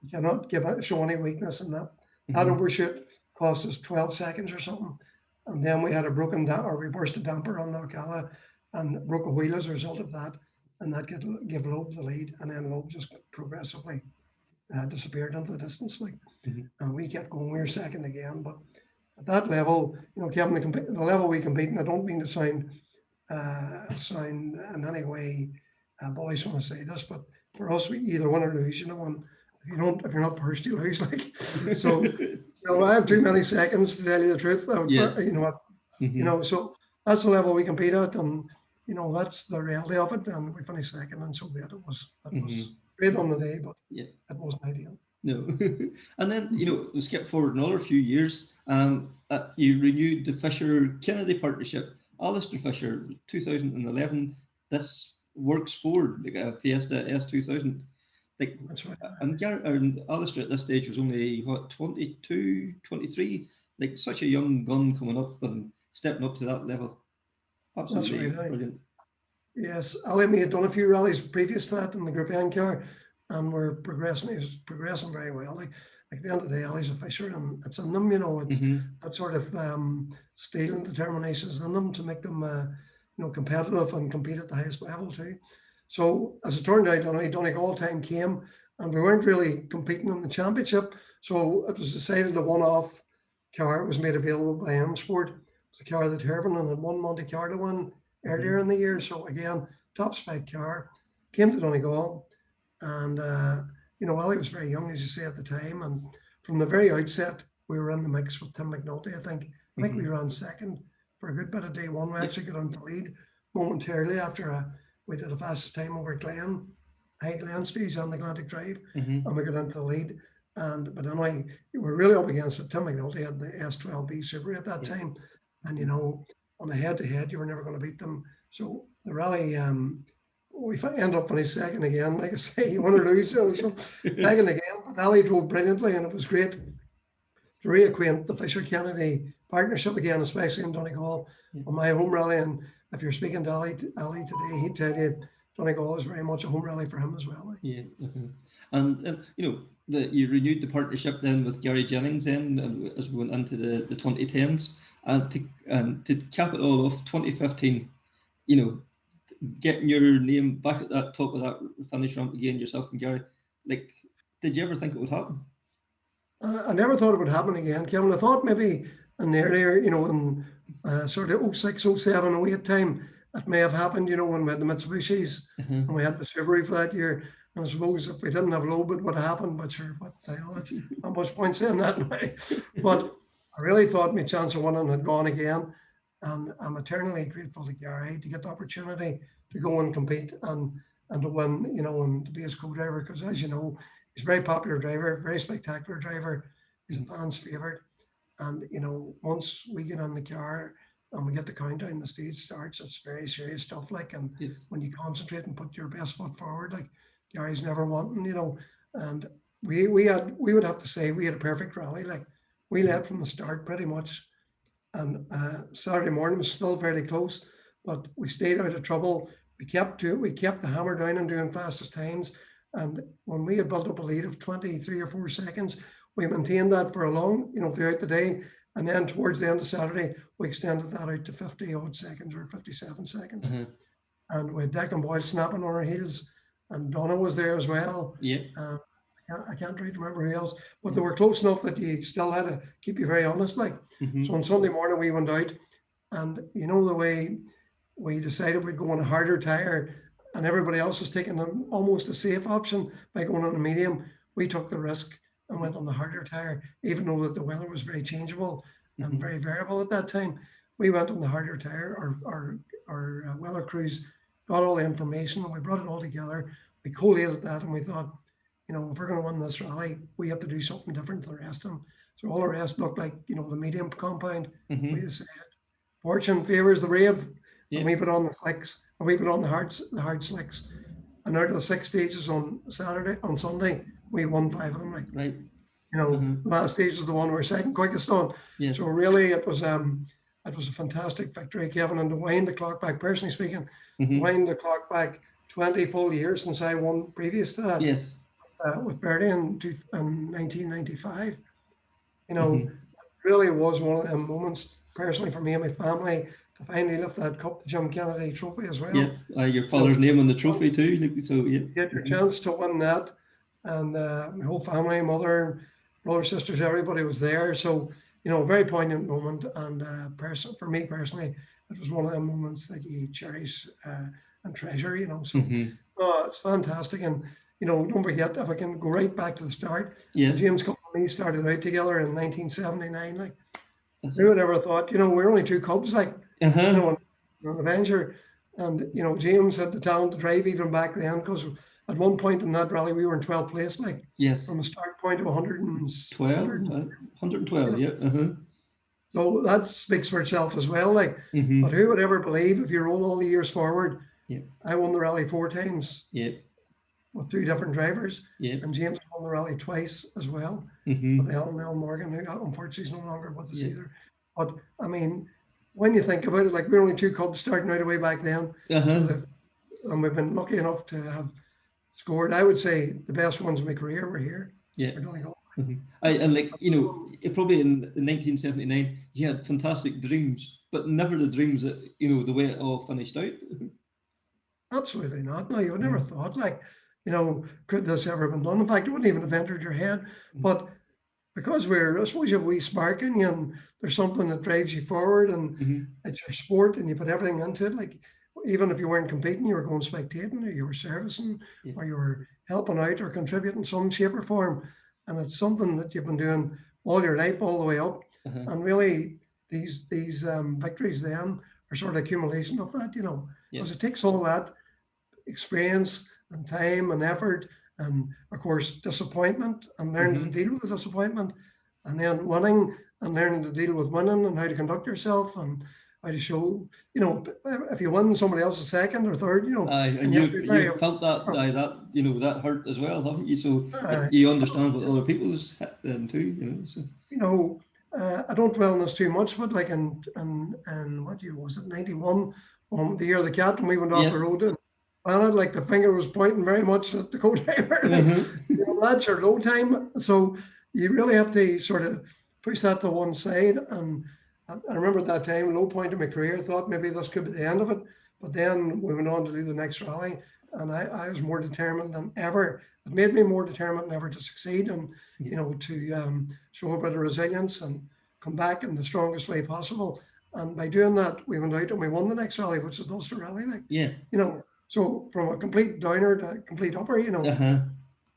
You cannot show any weakness in that. That overshoot cost us 12 seconds or something. And then we had a we burst a damper on Knockalla and broke a wheel as a result of that. And that gave Loeb the lead. And then Loeb just progressively disappeared into the distance. Like, and we kept going. We were second again. But at that level, you know, Kevin, the level we compete, and I don't mean to sound in any way bullish when I say this, but for us, we either win or lose, you know, and if you're not first, you lose. Like, so, you know, I have too many seconds to tell you the truth. You know, so that's the level we compete at, and you know, that's the reality of it. And we finished second, and so be it. It was great on the day, but it wasn't ideal. No. And then, you know, we skip forward another few years. You renewed the Fisher-Kennedy partnership. Alistair Fisher, 2011. This Works Ford, like a Fiesta S2000. Like, that's right. And Alistair at this stage was only, 22, 23? Like, such a young gun coming up and stepping up to that level. Absolutely brilliant. Yes, Ali and me had done a few rallies previous to that in the Group N car, and we're progressing. He was progressing very well. Like at the end of the day, Ali's a Fisher, and it's in them, you know. It's that sort of steel and determination is in them to make them, you know, competitive and compete at the highest level too. So as it turned out, Donegal time came, and we weren't really competing in the championship. So it was decided a one-off car was made available by M Sport. It's a car that Hervin had won Monte Carlo won earlier in the year. So again, top spec car, came to Donegal, and you know, Ali was very young, as you say, at the time, and from the very outset, we were in the mix with Tim McNulty. I think we ran second for a good bit of day one. We actually got into the lead momentarily after we did a fastest time over High Glen stage on the Atlantic Drive, and we got into the lead. But anyway, we were really up against it. Tim McNulty had the S12B Subaru at that time, and you know, on a head-to-head, you were never going to beat them. So the rally, we end up finishing second again. Like I say, you win or lose, so second again. But Ali drove brilliantly, and it was great to reacquaint the Fisher-Kennedy partnership again, especially in Donegal on my home rally. And if you're speaking to Ali today, he'd tell you Donegal is very much a home rally for him as well. Yeah, and you know, you renewed the partnership then with Garry Jennings then as we went into the 2010s, and to cap it all off, 2015, you know, getting your name back at that top of that finish ramp again, yourself and Garry. Like, did you ever think it would happen? I never thought it would happen again, Kevin. I thought maybe in the earlier, you know, in sort of 06, 07, 08 time, it may have happened, you know, when we had the Mitsubishis and we had the Subaru for that year. And I suppose if we didn't have Loeb, it would have happened, but sure, what the hell, it's not much point saying that way. But I really thought my chance of winning had gone again. And I'm eternally grateful to Garry to get the opportunity to go and compete and to win, you know, and to be his co-driver, because as you know, he's a very popular driver, very spectacular driver. He's a fan's favourite. And, you know, once we get on the car and we get the countdown, the stage starts, it's very serious stuff. Like, and Yes. when you concentrate and put your best foot forward, like Garry's never wanting, you know, and we would have to say we had a perfect rally. Like, we led from the start pretty much. And Saturday morning was still fairly close, but we stayed out of trouble. We kept the hammer down and doing fastest times. And when we had built up a lead of 23 or 4 seconds, we maintained that for a long, you know, throughout the day. And then towards the end of Saturday, we extended that out to 50 odd seconds or 57 seconds. And we had Declan Boyle snapping on our heels, and Donna was there as well. Yeah. I can't really remember who else, but they were close enough that you still had to keep you very honest. Like, so on Sunday morning we went out, and you know the way we decided we'd go on a harder tire, and everybody else was taking almost a safe option by going on a medium. We took the risk and went on the harder tire, even though that the weather was very changeable and very variable at that time. We went on the harder tire. Our weather crews got all the information, and we brought it all together. We collated that, and we thought, you know, if we're going to win this rally, we have to do something different to the rest of them. So all the rest looked like, you know, the medium compound. We decided fortune favors the brave, and we put on the slicks, and we put on the hard slicks. And out of the 6 stages on Sunday, we won 5 of them. Like, right. You know, the last stage was the one we were second quickest on. Yes. So really, it was a fantastic victory, Kevin. And to wind the clock back, personally speaking, wind the clock back 20 full years since I won previous to that. Yes. With Bertie in 1995. You know, it really was one of them moments, personally for me and my family, to finally lift that cup, the Jim Kennedy trophy as well. Yeah, your father's name on the trophy too. So yeah, get your chance to win that, and my whole family, mother, brother, sisters, everybody was there. So, you know, a very poignant moment, and for me personally, it was one of them moments that you cherish and treasure. You know, so it's fantastic. And you know, don't forget, if I can go right back to the start, James Cullen and me started out together in 1979. Like, who would ever thought? You know, we're only 2 cubs, like, you know, an adventure. And you know, James had the talent to drive even back then, because at one point in that rally we were in 12th place, like, from a start point of 112. Yeah. So that speaks for itself as well. Like, but who would ever believe, if you roll all the years forward, I won the rally 4 times. With 2 different drivers, and James won the rally twice as well. With Mel Morgan, who unfortunately is no longer with us either. But I mean, when you think about it, like, we're only 2 cubs starting out way back then, and we've been lucky enough to have scored, I would say, the best ones in my career were here. And like, you know, probably in 1979, you had fantastic dreams, but never the dreams that, you know, the way it all finished out. Absolutely not. No, you would never thought, like, you know, could this ever been done? In fact, it wouldn't even have entered your head. But because I suppose you have a wee spark in you, and there's something that drives you forward, and it's your sport, and you put everything into it. Like, even if you weren't competing, you were going spectating, or you were servicing, or you were helping out or contributing in some shape or form. And it's something that you've been doing all your life, all the way up. And really, these victories then are sort of accumulation of that, you know, because it takes all that experience and time and effort, and of course disappointment, and learning to deal with the disappointment, and then winning and learning to deal with winning, and how to conduct yourself, and how to show, you know, if you win, somebody else is second or third, you know. And you felt that you know, that hurt as well, haven't you? So you understand what other people's then too, you know. So, you know, I don't dwell on this too much, but like in what year was it, 91, the year of the cat, when we went off the road, and like, the finger was pointing very much at the co-driver. You know, that's your low time. So you really have to sort of push that to one side. And I remember at that time, low point in my career, thought maybe this could be the end of it. But then we went on to do the next rally, and I was more determined than ever. It made me more determined than ever to succeed, and you know, to show a bit of resilience and come back in the strongest way possible. And by doing that, we went out and we won the next rally, which is the Ulster Rally. Like, you know, so from a complete downer to a complete upper, you know.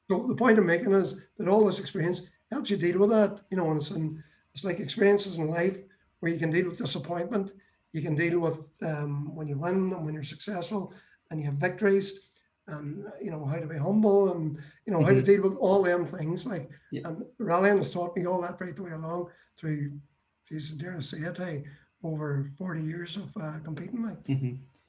So the point I'm making is that all this experience helps you deal with that, you know, and it's like experiences in life where you can deal with disappointment, you can deal with when you win and when you're successful and you have victories. and how to be humble, and how to deal with all them things. Like, and rallying has taught me all that right the way along through, Jesus, dare I say it, over 40 years of competing. Like.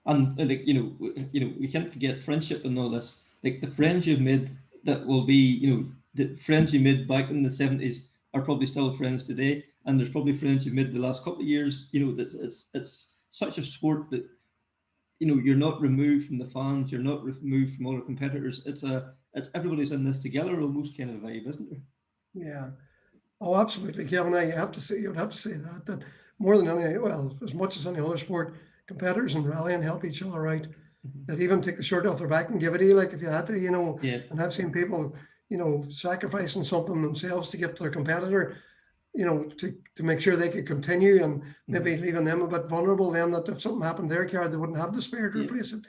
And we can't forget friendship and all this. Like the friends you've made that will be, the friends you made back in the 70s are probably still friends today. And there's probably friends you've made the last couple of years. That it's such a sport that, you're not removed from the fans, you're not removed from all the competitors. It's everybody's in this together, almost kind of vibe, isn't there? Yeah. Oh, absolutely, Kevin. You'd have to say that more than any, well, as much as any other sport, competitors in rallying help each other out. They'd even take the shirt off their back and give it to you, like if you had to, And I've seen people, sacrificing something themselves to give to their competitor, to make sure they could continue, and maybe leaving them a bit vulnerable then, that if something happened to their car, they wouldn't have the spare to replace it.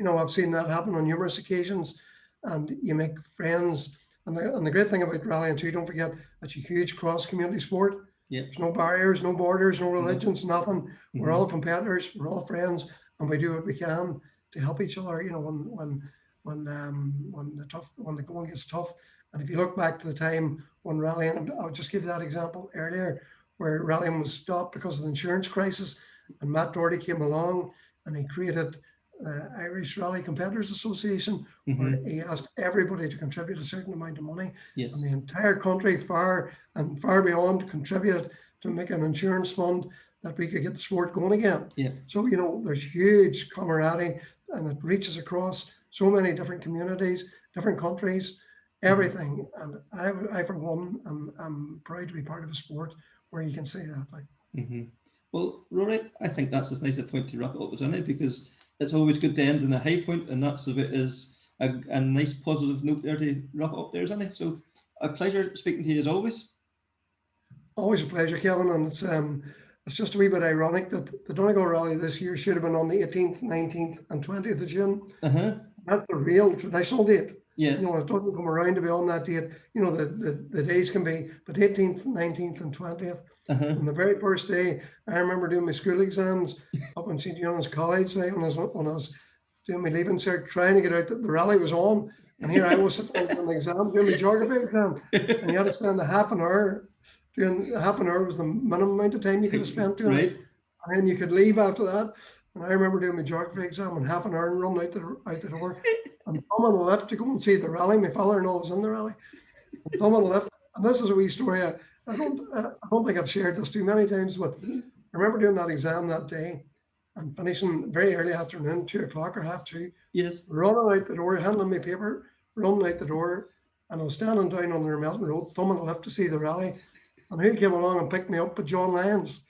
I've seen that happen on numerous occasions, and you make friends. And the great thing about rallying too, don't forget, it's a huge cross-community sport. There's no barriers, no borders, no religions, nothing. We're all competitors, we're all friends, and we do what we can to help each other. When the going gets tough. And if you look back to the time when rallying, I'll just give that example earlier, where rallying was stopped because of the insurance crisis, and Matt Doherty came along and he created the Irish Rally Competitors Association, where he asked everybody to contribute a certain amount of money, and the entire country, far and far beyond, contributed to make an insurance fund that we could get the sport going again. So there's huge camaraderie, and it reaches across so many different communities, different countries, everything. And I for one, I'm proud to be part of a sport where you can say that. Like. Well, Rory, I think that's as nice a point to wrap it up as any, because it's always good to end on a high point, and that's a nice positive note there to wrap it up there, isn't it? So a pleasure speaking to you as always. Always a pleasure, Kevin, and it's just a wee bit ironic that the Donegal Rally this year should have been on the 18th, 19th and 20th of June. That's the real traditional date. Yes. It doesn't come around to be on that date. The days can be, but 18th, 19th and 20th. On the very first day, I remember doing my school exams up in St. John's College when I was doing my leaving cert, trying to get out that the rally was on. And here I was sitting on an exam, doing my geography exam. And you had to spend a half an hour. Half an hour was the minimum amount of time you could have spent doing it. And then you could leave after that. And I remember doing my geography exam in half an hour and run out the door. And thumb on the left to go and see the rally. My father-in-law was in the rally. And thumb on the left. And this is a wee story. I don't think I've shared this too many times, but I remember doing that exam that day and finishing very early afternoon, 2 o'clock or half 2. Yes. Running out the door, handling my paper, running out the door. And I was standing down on the Melton Road, thumb on the left to see the rally. And who came along and picked me up? But John Lyons.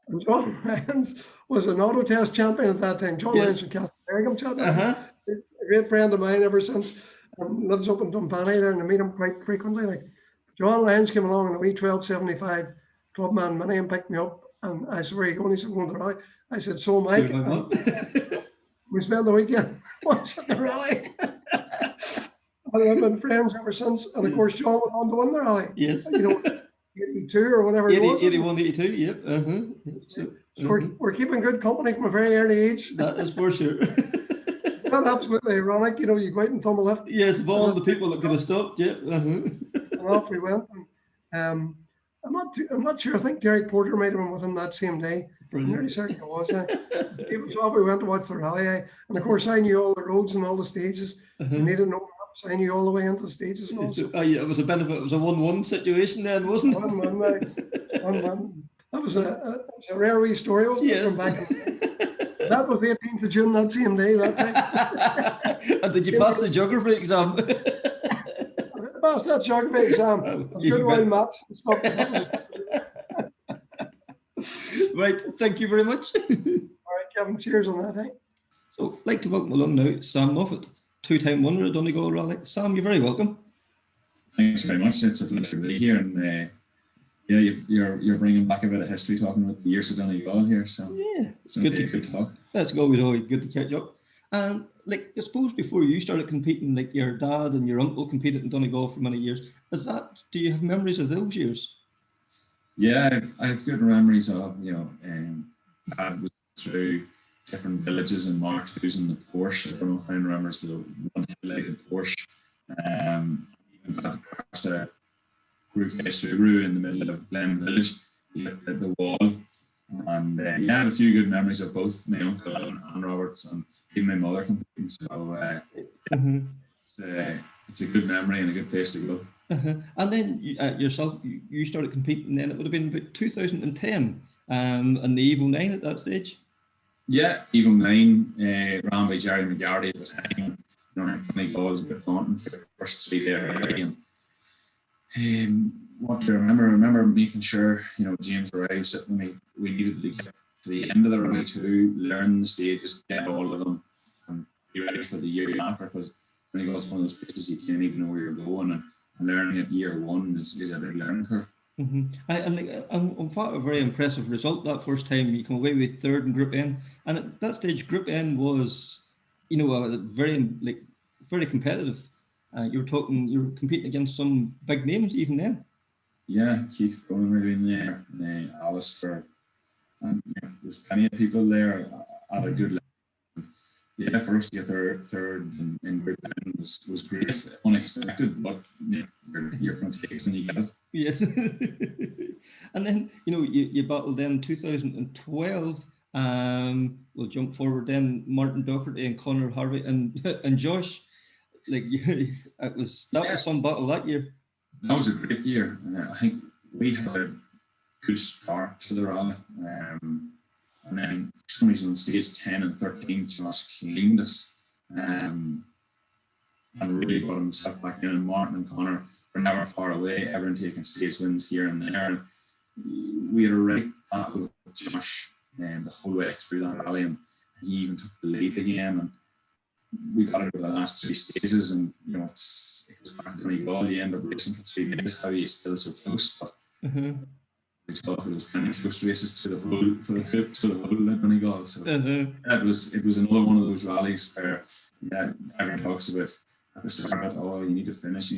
And John Lyons was an auto test champion at that time. John Lyons from Castlebergum champion. He's a great friend of mine ever since. Lives up in Dunfanny there, and I meet him quite frequently. Like, John Lyons came along in a wee 1275 Clubman Mini and picked me up. And I said, "Where are you going?" He said, "Going to the rally." I said, "So, Mike." We spent the weekend watching the rally. And I've been friends ever since. And of course, John went on to win the rally. Yes. 82 or whatever it was. 81, 82, yep. So we're keeping good company from a very early age. That is for sure. That's absolutely ironic. You go out and thumb a left. Yes, of all the people that could have stopped, yeah. And off we went. I'm not sure. I think Derek Porter might have been with him that same day. I'm nearly certain it was. He was off. We went to watch the rally. And of course, I knew all the roads and all the stages. I needed no maps. I knew all the way into the stages and all. It was a 1-1 situation then, wasn't it? 1-1. That was a rare wee story, wasn't it? From back in that was the 18th of June, that same day, that time. And did you pass the geography exam? I passed that geography exam. Good old maps and stuff. Right, thank you very much. All right, Kevin, cheers on that, So I'd like to welcome along now Sam Moffett, 2-time winner at Donegal Rally. Sam, you're very welcome. Thanks very much. It's a pleasure to be here, and you're bringing back a bit of history, talking about the years of Donegal here. So yeah, it's good to talk. That's always good to catch up. And I suppose before you started competing, your dad and your uncle competed in Donegal for many years. Do you have memories of those years? Yeah, I have good memories of, Dad was through different villages and Mark who's in the Porsche. I don't know if anyone remembers the one headlighted Porsche. Even got crashed a WRC Subaru in the middle of Glen Village. He hit the wall. And I had a few good memories of both my uncle and Robert, and even my mother competing. So it's a good memory and a good place to go. And then yourself, you started competing then, it would have been about 2010, and the Evo 9 at that stage? Yeah, Evo 9, ran by Jerry McGarry at the time. Donegal was a bit daunting for the first 3 days. What do I remember? I remember making sure, James Rory was sitting with me. We needed to get to the end of the rally to learn the stages, get all of them, and be ready for the year after, because Donegal is one of those places you can't even know where you're going, and learning at year 1 is a big learning curve. And what a very impressive result that first time. You come away with 3rd in Group N, and at that stage, Group N was, very competitive. You were competing against some big names even then. Yeah, Keith Connery in there, Alistair, and there's plenty of people there at a good level. Yeah, for us to get third in Group N was great, unexpected, but you're going to take it when you get it. Yes. And then, you battled then 2012. We'll jump forward then, Martin Doherty and Conor Harvey and Josh. That was some battle that year. That was a great year. I think we had a good start to the rally. And then for some reason on stage 10 and 13, Josh cleaned us and really got himself back in. And Martin and Conor were never far away, everyone taking stage wins here and there. And we had a right battle with Josh the whole way through that rally, and he even took the lead again. And we got into the last 3 stages, and it was back to Donegal. You end up racing for 3 days. How are you still so close? But we thought it was plenty of close races through the whole at Donegal. So it was another one of those rallies where everyone talks about at the start, you need to finish,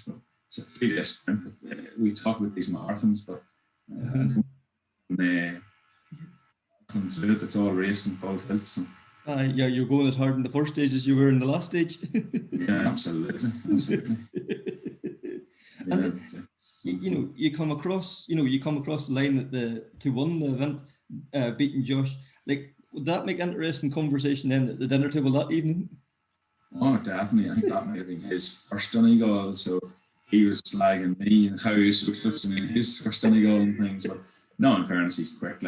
but it's a 3-day sprint. We talk about these marathons, but it's all race and full tilt. So. You're going as hard in the first stage as you were in the last stage. Yeah, absolutely. And you come across the line to win the event, beating Josh. Would that make interesting conversation then at the dinner table that evening? Oh, definitely. I think that might have been his first Donegal, so he was slagging me and how he was so close to me in his first Donegal and things. But no, in fairness, he's quick.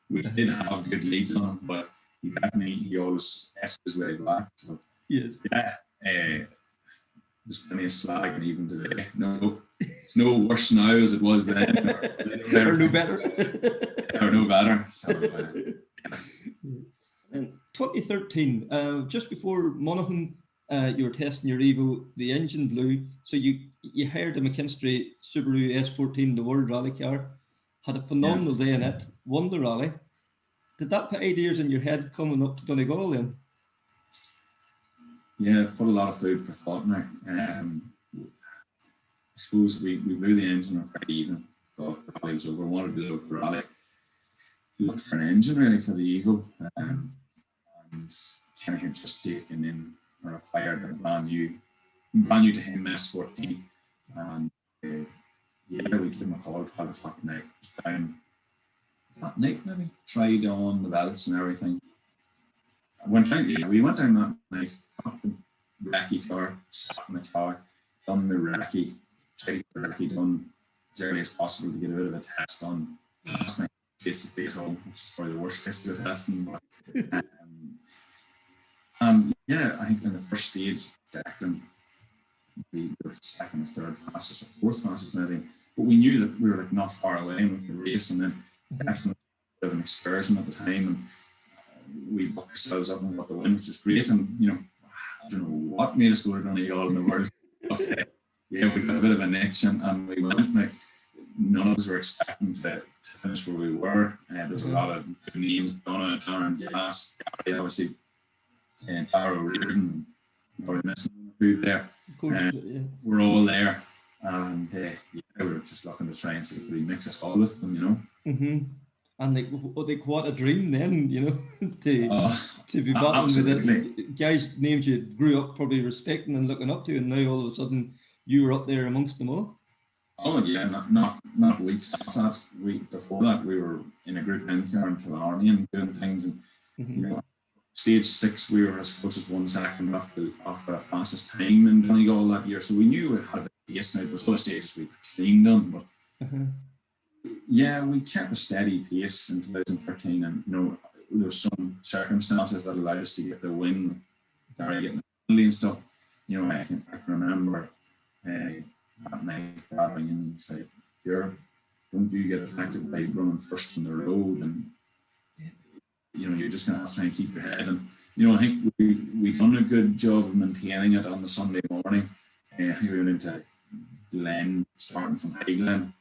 We did have good leads on him, but he always asked his way back. So yes. There's plenty of slag even today. No, it's no worse now as it was then. Or no better. Or no better. So, In 2013, just before Monaghan, you were testing your Evo, the engine blew. So you hired a McKinstry Subaru S14, the World Rally car, had a phenomenal day in it, won the rally. Did that put ideas in your head coming up to Donegal then? Yeah, put a lot of food for thought now. I suppose we blew the engine on Friday evening, thought the rally was over, wanted to do the rally. Looked for an engine really for the Evo, and kind of had just taken in or acquired a brand new to him S14. And we gave him a call at 12 o'clock at night, down that night maybe, tried on the belts and everything. We went down that night, got the recce car, sat in the car, done the recce, tried to get the recce done as early as possible to get a bit of a test done last night, basically at home, which is probably the worst place to do testing. I think in the first stage, Declan, we were second or third fastest or fourth fastest maybe, but we knew that we were not far away and we could race, and then Declan was a bit of an excursion at the time, and we booked ourselves up and got the win, which was great. And I don't know what made us go to Donegal in the world, but we got a bit of a niche and we went. Now, none of us were expecting to finish where we were. There's a lot of good names, Donna, Darren Glass, Garry, obviously, and Tara Reardon, probably missing who there. We're all there, and we were just looking to try and see if we mix it all with them, And like what a dream then, you know, to be battling absolutely. with it. Guys' names you grew up probably respecting and looking up to, and now all of a sudden you were up there amongst them all. Oh yeah, not weeks after that. Before that we were in a group in here in Killarney and doing things, and you know, stage 6 we were as close as 1 second off the fastest time in Donegal that year. So we knew we had a pace. Now it was those stages we cleaned on, but yeah, we kept a steady pace in 2013, and you know, there were some circumstances that allowed us to get the win, Garry getting the penalty and stuff. You know, I can remember that night battling and it's like, don't you get affected by running first on the road, and you know, you're just gonna have to try and keep your head. And you know, I think we've done a good job of maintaining it on the Sunday morning. I think we went into Glen, starting from High Glen.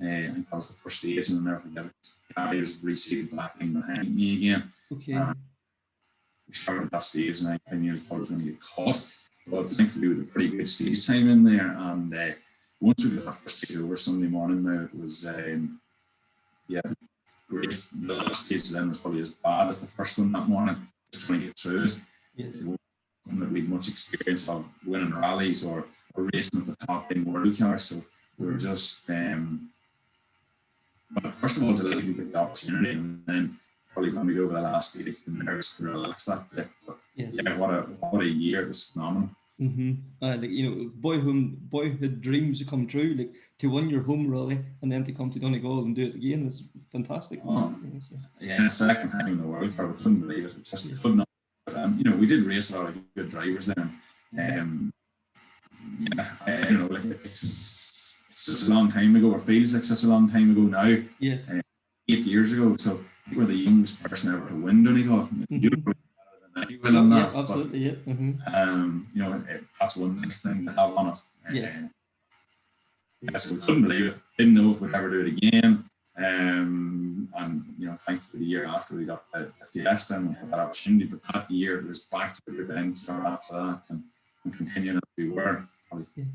I think that was the first stage, and I'll never forget it. Garry was reseated back in behind me again. Okay. We started that stage, and I nearly thought I was going to get caught. But thankfully, we had a pretty good stage time in there. And once we got that first stage over Sunday morning, now it was great. The last stage then was probably as bad as the first one that morning. Just trying to get through it. Yes. It wasn't that we had much experience of winning rallies or racing at the top in world cars, so we were just. But first of all, delighted to get the opportunity, and then probably when we go over the last stage, the nerves to relax that bit. But yeah, what a year! It was phenomenal. Like, you know, boyhood dreams come true. Like to win your home rally and then to come to Donegal and do it again is fantastic. Yeah, second time in the world car, we couldn't believe it. Just could not. But, you know, we did race a lot of good drivers then. You know, like it's such a long time ago, or feels like such a long time ago now. Yes. 8 years ago, so we were the youngest person ever to win Donegal. You know, better than anyone on that. Absolutely, but, you know, that's one nice thing to have on it. So we couldn't believe it. Didn't know if we'd ever do it again. And you know, thankfully the year after we got the Fiesta and we had that opportunity. But that year it was back to the good end after that, and continuing as we were. Probably.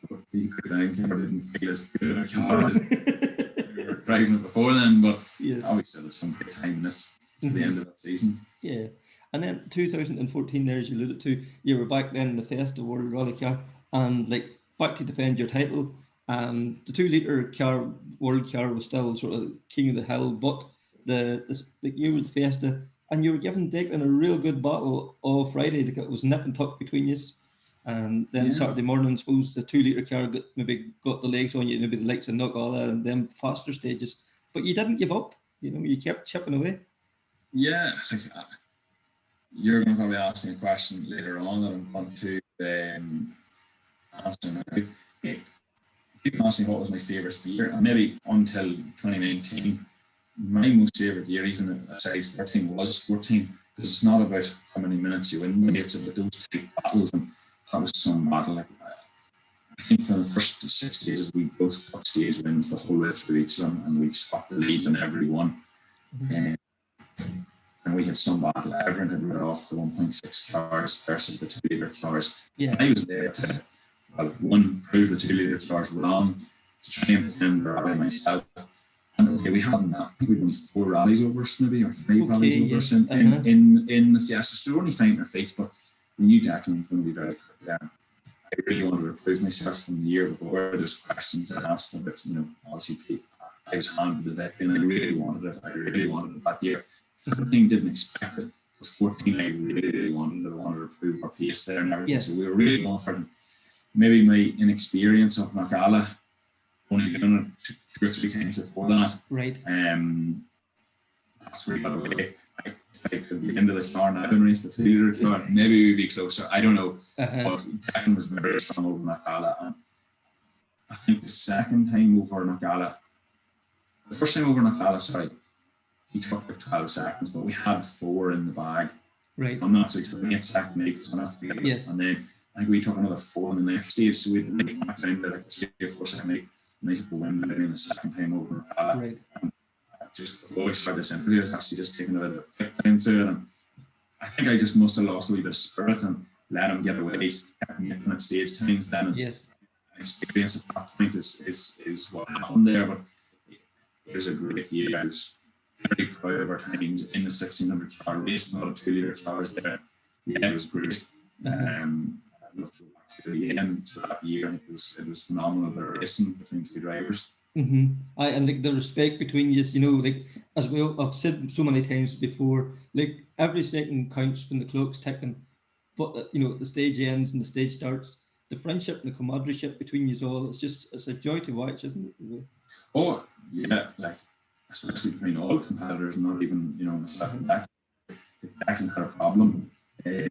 But the good end never didn't feel as good a car as we were driving it before then. But obviously there's some good time in it to the end of that season. Yeah. And then 2014 there, as you alluded to, you were back then in the Fiesta World Rally Car and like back to defend your title. The 2 litre car, world car, was still sort of king of the hill, but you were the Fiesta, and you were giving Declan a real good battle all Friday. Like it was nip and tuck between you. And then Saturday morning, I suppose the 2 litre car got the legs on you, maybe the likes of Knockalla and them faster stages. But you didn't give up. You know, you kept chipping away. Yeah, you're going to probably ask me a question later on that I'm going to answer now. People ask me what was my favourite year, and maybe until 2019, my most favourite year, even at size 13, was 14, because it's not about how many minutes you win, it's about those type battles, and that was some battle. Like, I think for the first 6 stages, we both took stage wins the whole way through each of them, and we swapped the lead in every one. And we had some battle. Everyone had rid off the 1.6 cars versus the 2 litre cars. And I was there to, prove the 2 litre cars wrong, to try and defend the rally myself. And we hadn't that. I think we'd only 4 rallies over us, maybe, or 5 rallies over us in the Fiesta. So we're only finding our feet, but we knew Declan was going to be very quick there. I really wanted to prove myself from the year before. There's questions I asked them, but, you know, obviously I was handed the victory, and I really wanted it that year. 13 didn't expect it. But 14 I really wanted it. I wanted to prove our pace there and everything. So we were really going for it. Maybe my inexperience of Knockalla, only done it 2 or 3 times before that. Right. That's where we got away. If I could get into the car now and race the 2 litre car, maybe we'd be closer. I don't know. But Declan was very strong over Knockalla. And I think the second time over Knockalla, the first time over Knockalla, he took like 12 seconds, but we had 4 in the bag. Right. From that, so he took 8 seconds, and then I think we took another 4 in the next stage, so we had back down to like 3 or 4 seconds, and they took the win in the second time over Knockalla. Right. And just before we started this interview, I was actually just taking a bit of a flick down through it, and I think I just must have lost a wee bit of spirit and let him get away, kept me at stage times then. Yes. Experience at that point is what happened there, but it was a great year. I was very proud of our times in the 1600 car race, a lot of 2 litre cars there. Yeah, it was great. I'd love to go back to the end to that year. It was phenomenal, the racing between two drivers. And like the respect between you, you know, like as well, I've said so many times before, like every second counts when the clock's ticking. But you know, the stage ends and the stage starts. The friendship and the camaraderie between you all, it's a joy to watch, isn't it? Oh yeah, like especially between all competitors, not even, you know, myself and that. If Declan had a problem, I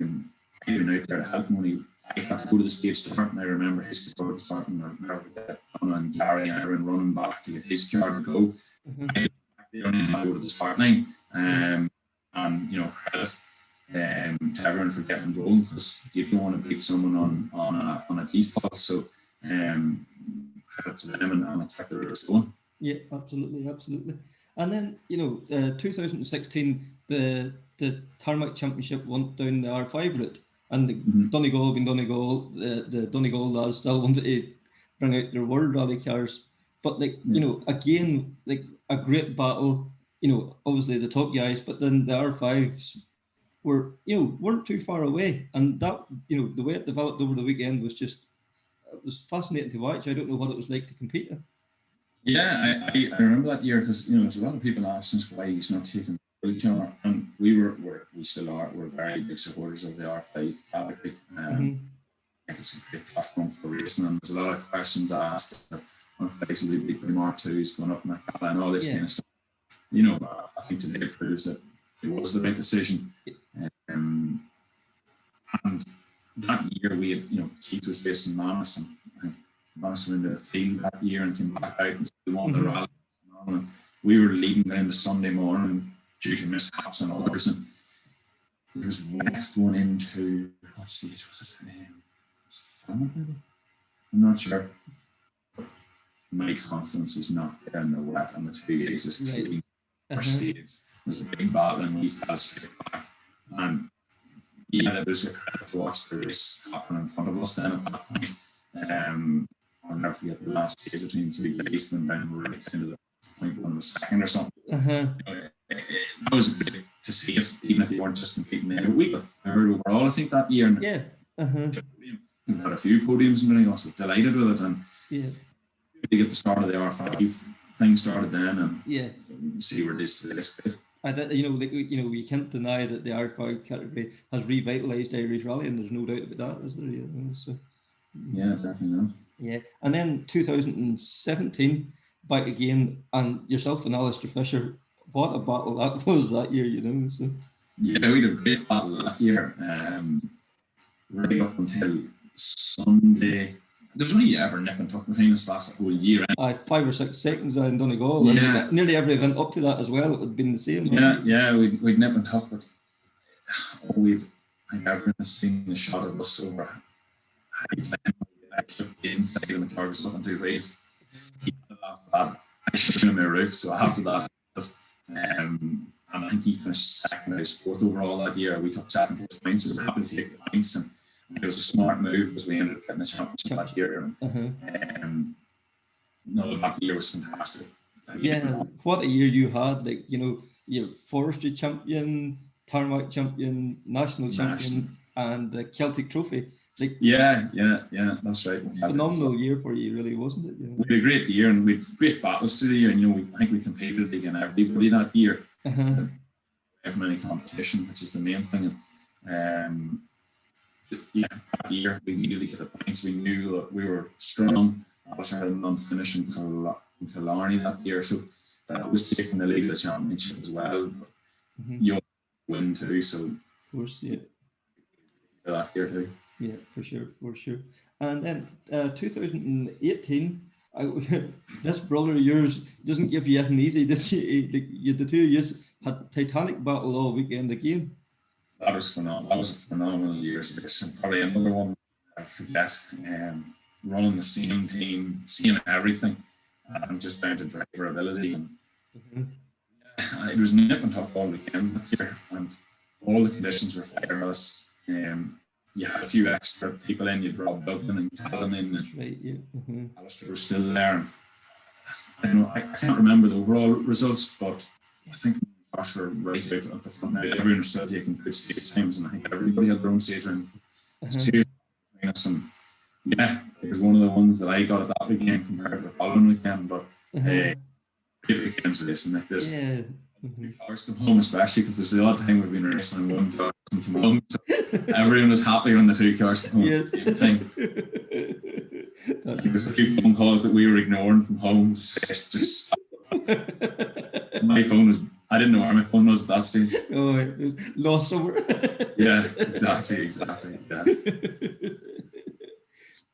went out there to help him when I had to go to the stage start, and I remember his car starting, and Garry and everyone running back to get his car to go. I only had to go to the start line, and you know, credit to everyone for getting going, because you don't want to beat someone on a default. So credit to them and kept the race going. Yeah, absolutely. And then, you know, 2016, the Tarmac Championship went down the R5 route, and the Donegal being Donegal, the Donegal lads still wanted to bring out their World Rally cars. But like, you know, again, like a great battle, you know, obviously the top guys, but then the R5s were, you know, weren't too far away. And that, you know, the way it developed over the weekend was just, it was fascinating to watch. I don't know what it was like to compete in. Yeah, I remember that year, because, you know, there's a lot of people asking us why he's not taking each other, and we still are. We're very big supporters of the R5 category. I think it's a great platform for racing, and there's a lot of questions asked on Facebook, will big R2s going up in that and all this kind of stuff. You know, I think today proves that it was the right decision. And that year we had, you know, Keith was racing Madison. Madison in the field that year and came back out and still won the rally. And we were leading down the Sunday morning due to mishaps and others, and there was wet going into, what stage was it? I'm not sure. My confidence is not there in the wet, and the 2 days is clean. Our stage was a big battle, and we fell straight back. And yeah, it was a credit to watch the race happen in front of us then at that point. I'll never forget the last stage between two guys, and then right into the 0.1 of a second or something. You know, that was great to see, even if you weren't just competing there. We got third overall, I think, that year. And we had a few podiums, and really also delighted with it. And to get the start of the R5 thing started then, and see where it is today. You know, like, you know, we can't deny that the R5 category has revitalised Irish rally, and there's no doubt about that, is there? You know, so. Yeah, definitely not. Yeah, and then 2017, back again, and yourself and Alistair Fisher, what a battle that was that year, you know. So. Yeah, we had a great battle that year, right up until Sunday. There was only ever nip and tuck between us that whole year. 5 or 6 seconds in Donegal, and nearly every event up to that as well, it would have been the same. Yeah, we'd nip and tuck, but I think everyone has seen the shot of us over I took the inside of the car was looking 2 ways. I showed him my roof, so after that, and I think he finished second. I was 4th overall that year. We took 7 points, so we were happy to take the points, and it was a smart move because we ended up getting the championship that year. No, that year was fantastic. What a year you had! Like, you know, you're forestry champion, tarmac champion, national champion, and the Celtic Trophy. Like, yeah, that's right. Phenomenal year for you, really, wasn't it? You know? We had a great year, and we had great battles through the year. And, you know, I think we competed against everybody that year. Have many competition, which is the main thing. And that year we needed to get the points. We knew that we were strong. I was had a non-finish in Killarney that year, so that was taking the lead of the championship as well. You win too, so of course, that year too. Yeah, for sure. And then 2018, this brother of yours doesn't give you anything easy. The two of you had Titanic battle all weekend again. That was phenomenal. That was a phenomenal year. And probably another one I forget. Running the same team, seeing everything, and just down to driver ability. And it was nip and tuck all weekend that year, and all the conditions were fabulous. You had a few extra people in. You'd Rob Dublin and Cullen in, and Alistair was still there. I know I can't remember the overall results, but I think Josh were right out at the front. Now, everyone was still taking good stage times, and I think everybody had their own stage round. Seriously, and yeah, it was one of the ones that I got at that weekend compared to the following weekend. But great weekends racing. Like there's two cars come home, especially because there's the odd time we've been racing and one car doesn't come home. So everyone was happy when the two cars come home at the same time. There was a few phone calls that we were ignoring from home to say, just stop. My phone was, I didn't know where my phone was at that stage. Oh, it was lost somewhere. Yeah, exactly. Yes.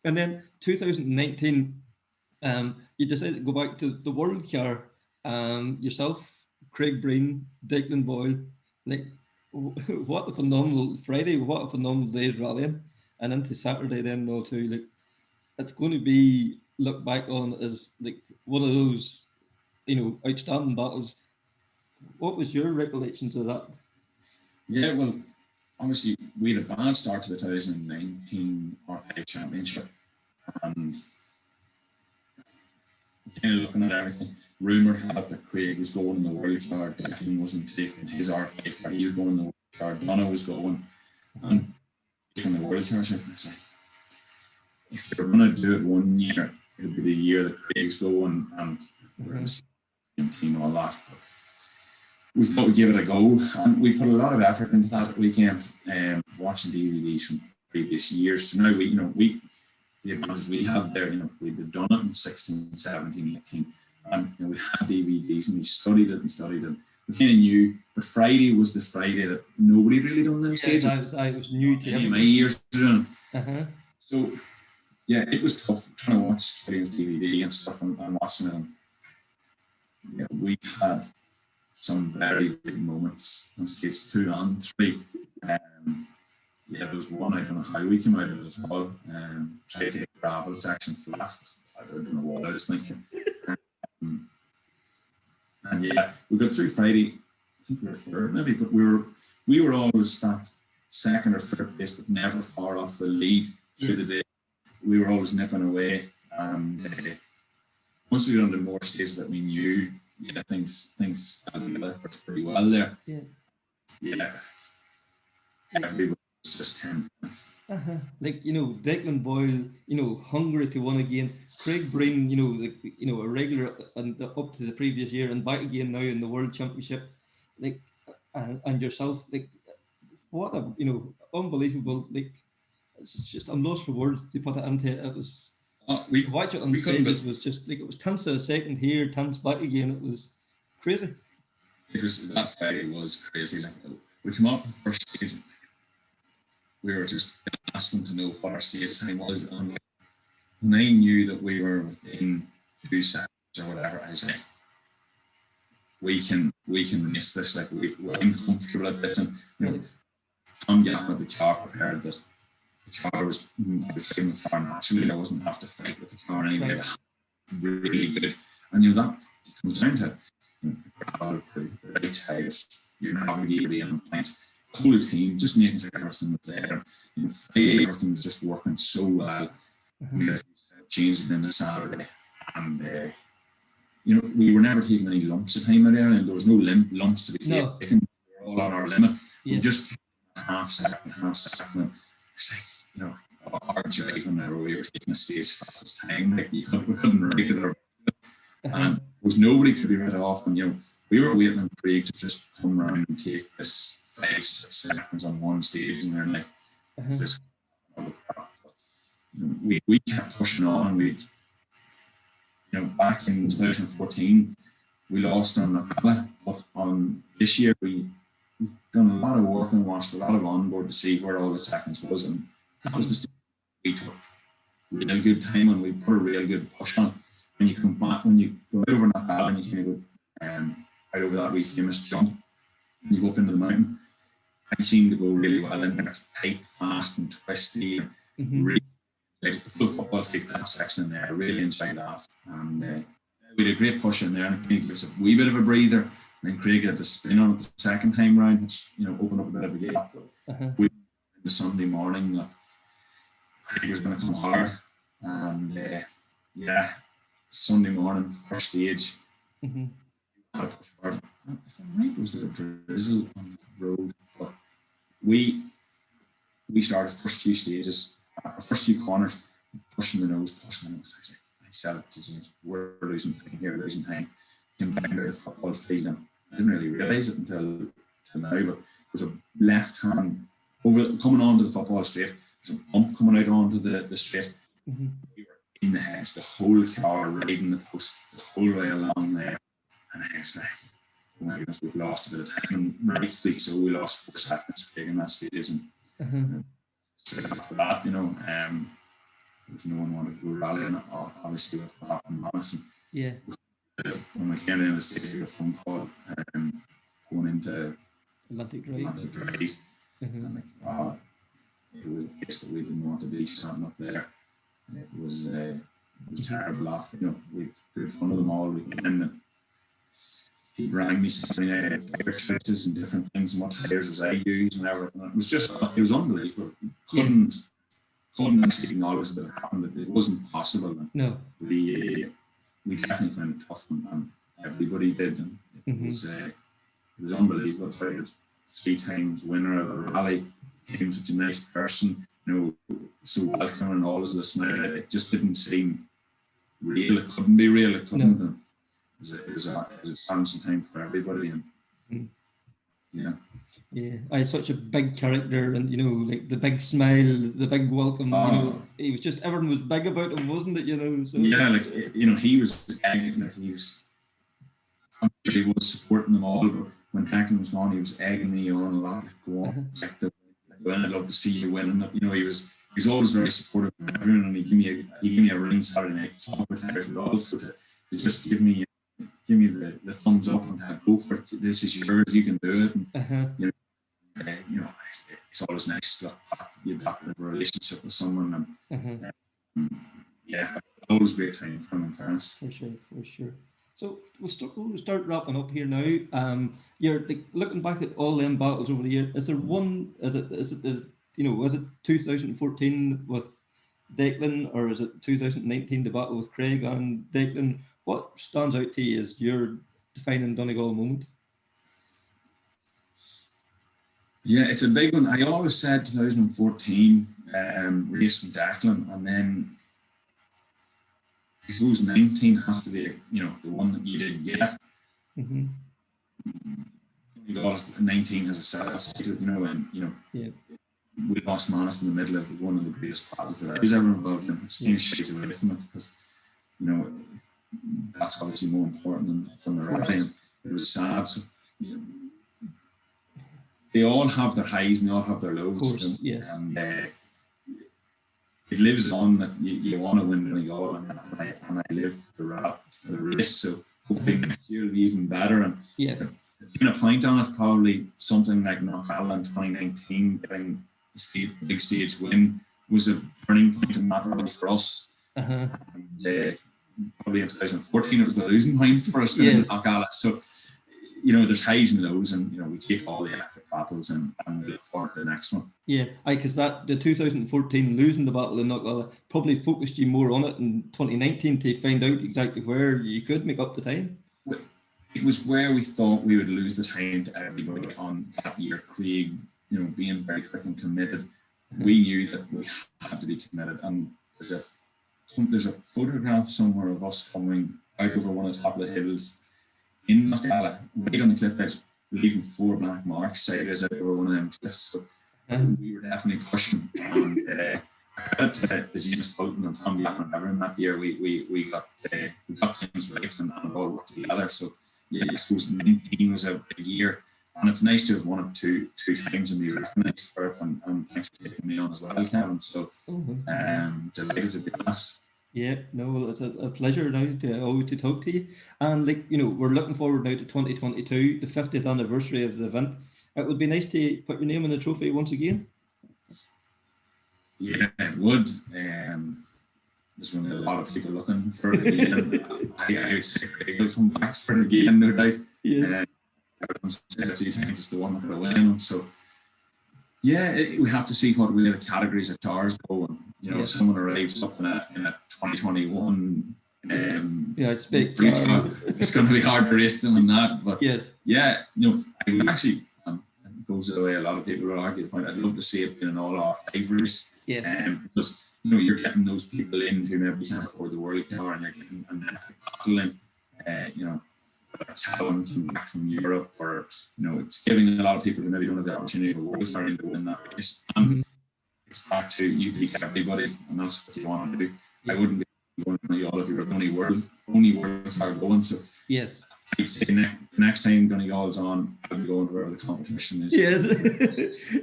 And then 2019, you decided to go back to the World Car. Yourself, Craig Breen, Declan Boyle, like what a phenomenal Friday! What a phenomenal day's rallying, and into Saturday then though too. Like it's going to be looked back on as like one of those, outstanding battles. What was your recollections of that? Yeah, well, obviously we had a bad start to the 2019 R5 Championship, and looking at everything, rumour had it that Craig was going in the World Car, Declan wasn't taking his R5 car, he was going in the World Car, Donna was going, and taking the World Car. So it's like, if you're going to do it one year, it'll be the year that Craig's going, and we're in the same team, all that. But we thought we'd give it a go, and we put a lot of effort into that weekend, watching DVDs from previous years. So now the advantage we had there, we'd done it in 16, 17, 18, and we had DVDs and we studied it. We kind of knew, but Friday was the Friday that nobody really done those stages. I was new to any of my years doing it. So yeah, it was tough trying to watch Killian's DVD and stuff and watching it. And, we had some very big moments on stage 2 and 3. There was one, I don't know how we came out of it at all. Tried to take gravel section flat. I don't know what I was thinking. And yeah, we got through Friday. I think we were third maybe, but we were always that second or third place, but never far off the lead through the day. We were always nipping away. And once we got into more stages that we knew, things fell together for us pretty well there. Yeah. Everybody was just 10 minutes. Like, Declan Boyle, hungry to win again. Craig Breen, a regular and up to the previous year and back again now in the World Championship. Like, and yourself, like, what a, unbelievable, like, it's just, I'm lost for words to put it into it. It was, we watch it on the stages, was just like, it was tenths of a second here, tenths back again. It was crazy. That Friday was crazy. Like, we came up the first stage, we were just asking to know what our stage time was, and when I knew that we were within 2 seconds or whatever, I was like, we can race this. Like, I'm comfortable at this, and Tom Gavin had the car prepared that the car was driving the car naturally. I wasn't have to fight with the car anyway. Right. Really good, and that it comes down to the right tires, your navigator on point. The whole team, just making sure everything was there. Everything was just working so well. We had changed it into Saturday, and we were never taking any lumps of time there, and there was no lumps to be taken. We were all on our limit. We just half second. It's like, our drive whenever we were taking a stage fastest time, like we couldn't write it or and there was nobody could be rid off, and we were waiting on Craig to just come around and take this 5-6 seconds on one stage, and they're like, is this we kept pushing on. We back in 2014 we lost on Napala, but on this year we've done a lot of work and watched a lot of onboard to see where all the seconds was, and that was the stage we took real good time and we put a real good push on. When you come back, when you go over Napala and you kind of go out over that wee famous jump, and you go up into the mountain, I seem to go really well in there. It's tight, fast and twisty, and really enjoyed the full football field, that section in there. I really enjoyed that, and we had a great push in there, and it gave us a wee bit of a breather. And then Craig had to spin on it the second time round, which opened up a bit of a gap. We the Sunday morning that Craig was going to come hard, and Sunday morning, first stage. Mm-hmm. Had a push hard. If I'm right, was there a drizzle on the road? But we started first few stages, first few corners, pushing the nose. I said it to James, we're losing time here, losing time. Came back into the football field, and I didn't really realise it until now, but there was a left hand coming onto the football straight. There's a bump coming out onto the straight. Mm-hmm. We were in the hedge, the whole car riding the post the whole way along there. And I was like, oh my goodness, we've lost a bit of time. And rightfully so, we lost 4 seconds taking that stage. And straight after that, there was no one wanted to go rallying, obviously, with what happened to us. Yeah. When we came in the stage, we got a phone call going into Atlantic Drive. And it was a place that we didn't want to be standing up there. And it was terrible off. We put in front of them all weekend. And he rang me saying tire choices and different things and what tires was I used and everything. And it was unbelievable. Couldn't actually acknowledge that it happened. It wasn't possible. And no. We definitely found it tough, and everybody did. And it was unbelievable. 3 times winner of the rally. He was such a nice person, so welcoming and all of this. Now it just didn't seem real. It couldn't be real. It couldn't. No. It was a challenging time for everybody, and yeah. I had such a big character, and like the big smile, the big welcome. He was just everything was big about him, wasn't it? So yeah, he was egging. I'm sure he was supporting them all, but when Declan was gone, he was egging me on a lot. Go on, I'd love to see you win. He was always very supportive of everyone, and he gave me a ring Saturday night to talk with him, but also to just give me the thumbs up and go for it. This is yours, you can do it. And, it's always nice to have that relationship with someone. And always great time for him, in fairness. For sure. So we'll start wrapping up here now. You're looking back at all them battles over the year. Is there one? Is it 2014 with Declan, or is it 2019 the battle with Craig and Declan? What stands out to you as your defining Donegal moment? Yeah, it's a big one. I always said 2014 racing Declan, and then I suppose 19 has to be, the one that you didn't get. Mm-hmm. 19 has a sad state, we lost Manus in the middle of one of the greatest battles that I was ever involved in. It's kind of shades away from it because, that's obviously more important than the rally. It was sad. So, they all have their highs and they all have their lows. Yes. And it lives on that you want to win Donegal, and I live for the race. So hopefully next year will be even better. And a point on it, probably something like Knockalla in 2019, getting the big stage win was a turning point in that rally for us. And, probably in 2014 it was the losing point for us in Knockalla. So there's highs and lows, and we take all the epic battles and we look forward to the next one. Yeah, because the 2014 losing the battle in Knockalla probably focused you more on it in 2019 to find out exactly where you could make up the time. It was where we thought we would lose the time to everybody on that year. Craig, being very quick and committed, we knew that we had to be committed. And there's a photograph somewhere of us coming out over one of the top of the hills in Knockalla, right on the cliff edge, leaving 4 black marks sideways out over one of them cliffs. So we were definitely pushing. And credit to James Cullen and Tom Black and everyone that year. We got things right and it all worked together. So I suppose 19 was a big year, and it's nice to have won it two times and be recognised for it. And thanks for taking me on as well, Kevin. So delighted to be asked. Yeah, no, it's a pleasure now to talk to you. And we're looking forward now to 2022, the 50th anniversary of the event. It would be nice to put your name on the trophy once again. Yeah, it would. There's going to be a lot of people looking for it again. I would say it'll come back for it again, no doubt. Yes. I've said a few times it's the one that will win. So yeah, we have to see what way the categories of cars go. And if someone arrives up in a 2021 Yeah, it's big. It's going to be hard to race them on that, but yes, yeah, I would actually. It goes away. A lot of people will argue the point. I'd love to see it in an all-off-5 race. yes, because you're getting those people in who maybe can't afford the world car, and you're getting battling. Cullen came back from Europe, or it's giving a lot of people who maybe don't have the opportunity of a world car to win that race. And it's back to you pick everybody, and that's what you want to do. I wouldn't be going to all of you are only world car going. So yes. I'd say next time Donegal's on, I'll be going wherever the competition is. Yes,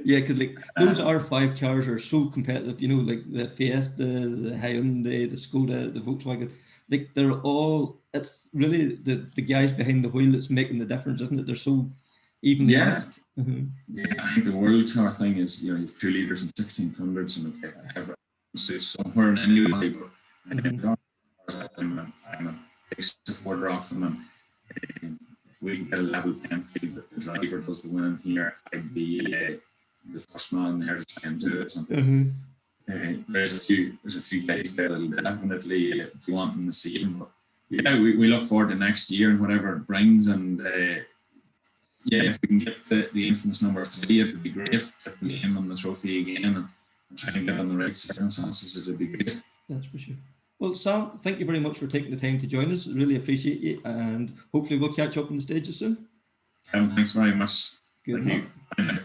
yeah, because those R5 cars are so competitive. Like the Fiesta, the Hyundai, the Skoda, the Volkswagen. They're all. It's really the guys behind the wheel that's making the difference, isn't it? They're so evenly matched. Yeah, I think the world car thing is you have 2 litres and 1600s, and everyone suits somewhere in any way. But I'm a big supporter of them, and if we can get a level playing field that the driver does the winning here, I'd be the first man there to try and do it. And, there's a few guys there that'll definitely be wanting to see him. But yeah, we look forward to next year and whatever it brings. And if we can get the infamous number 3, it would be great. Get the name on the trophy again and try and get on the right circumstances. It would be good. That's for sure. Well, Sam, thank you very much for taking the time to join us. Really appreciate you, and hopefully we'll catch up on the stages soon. Thanks very much. Good. Thank you. Bye now.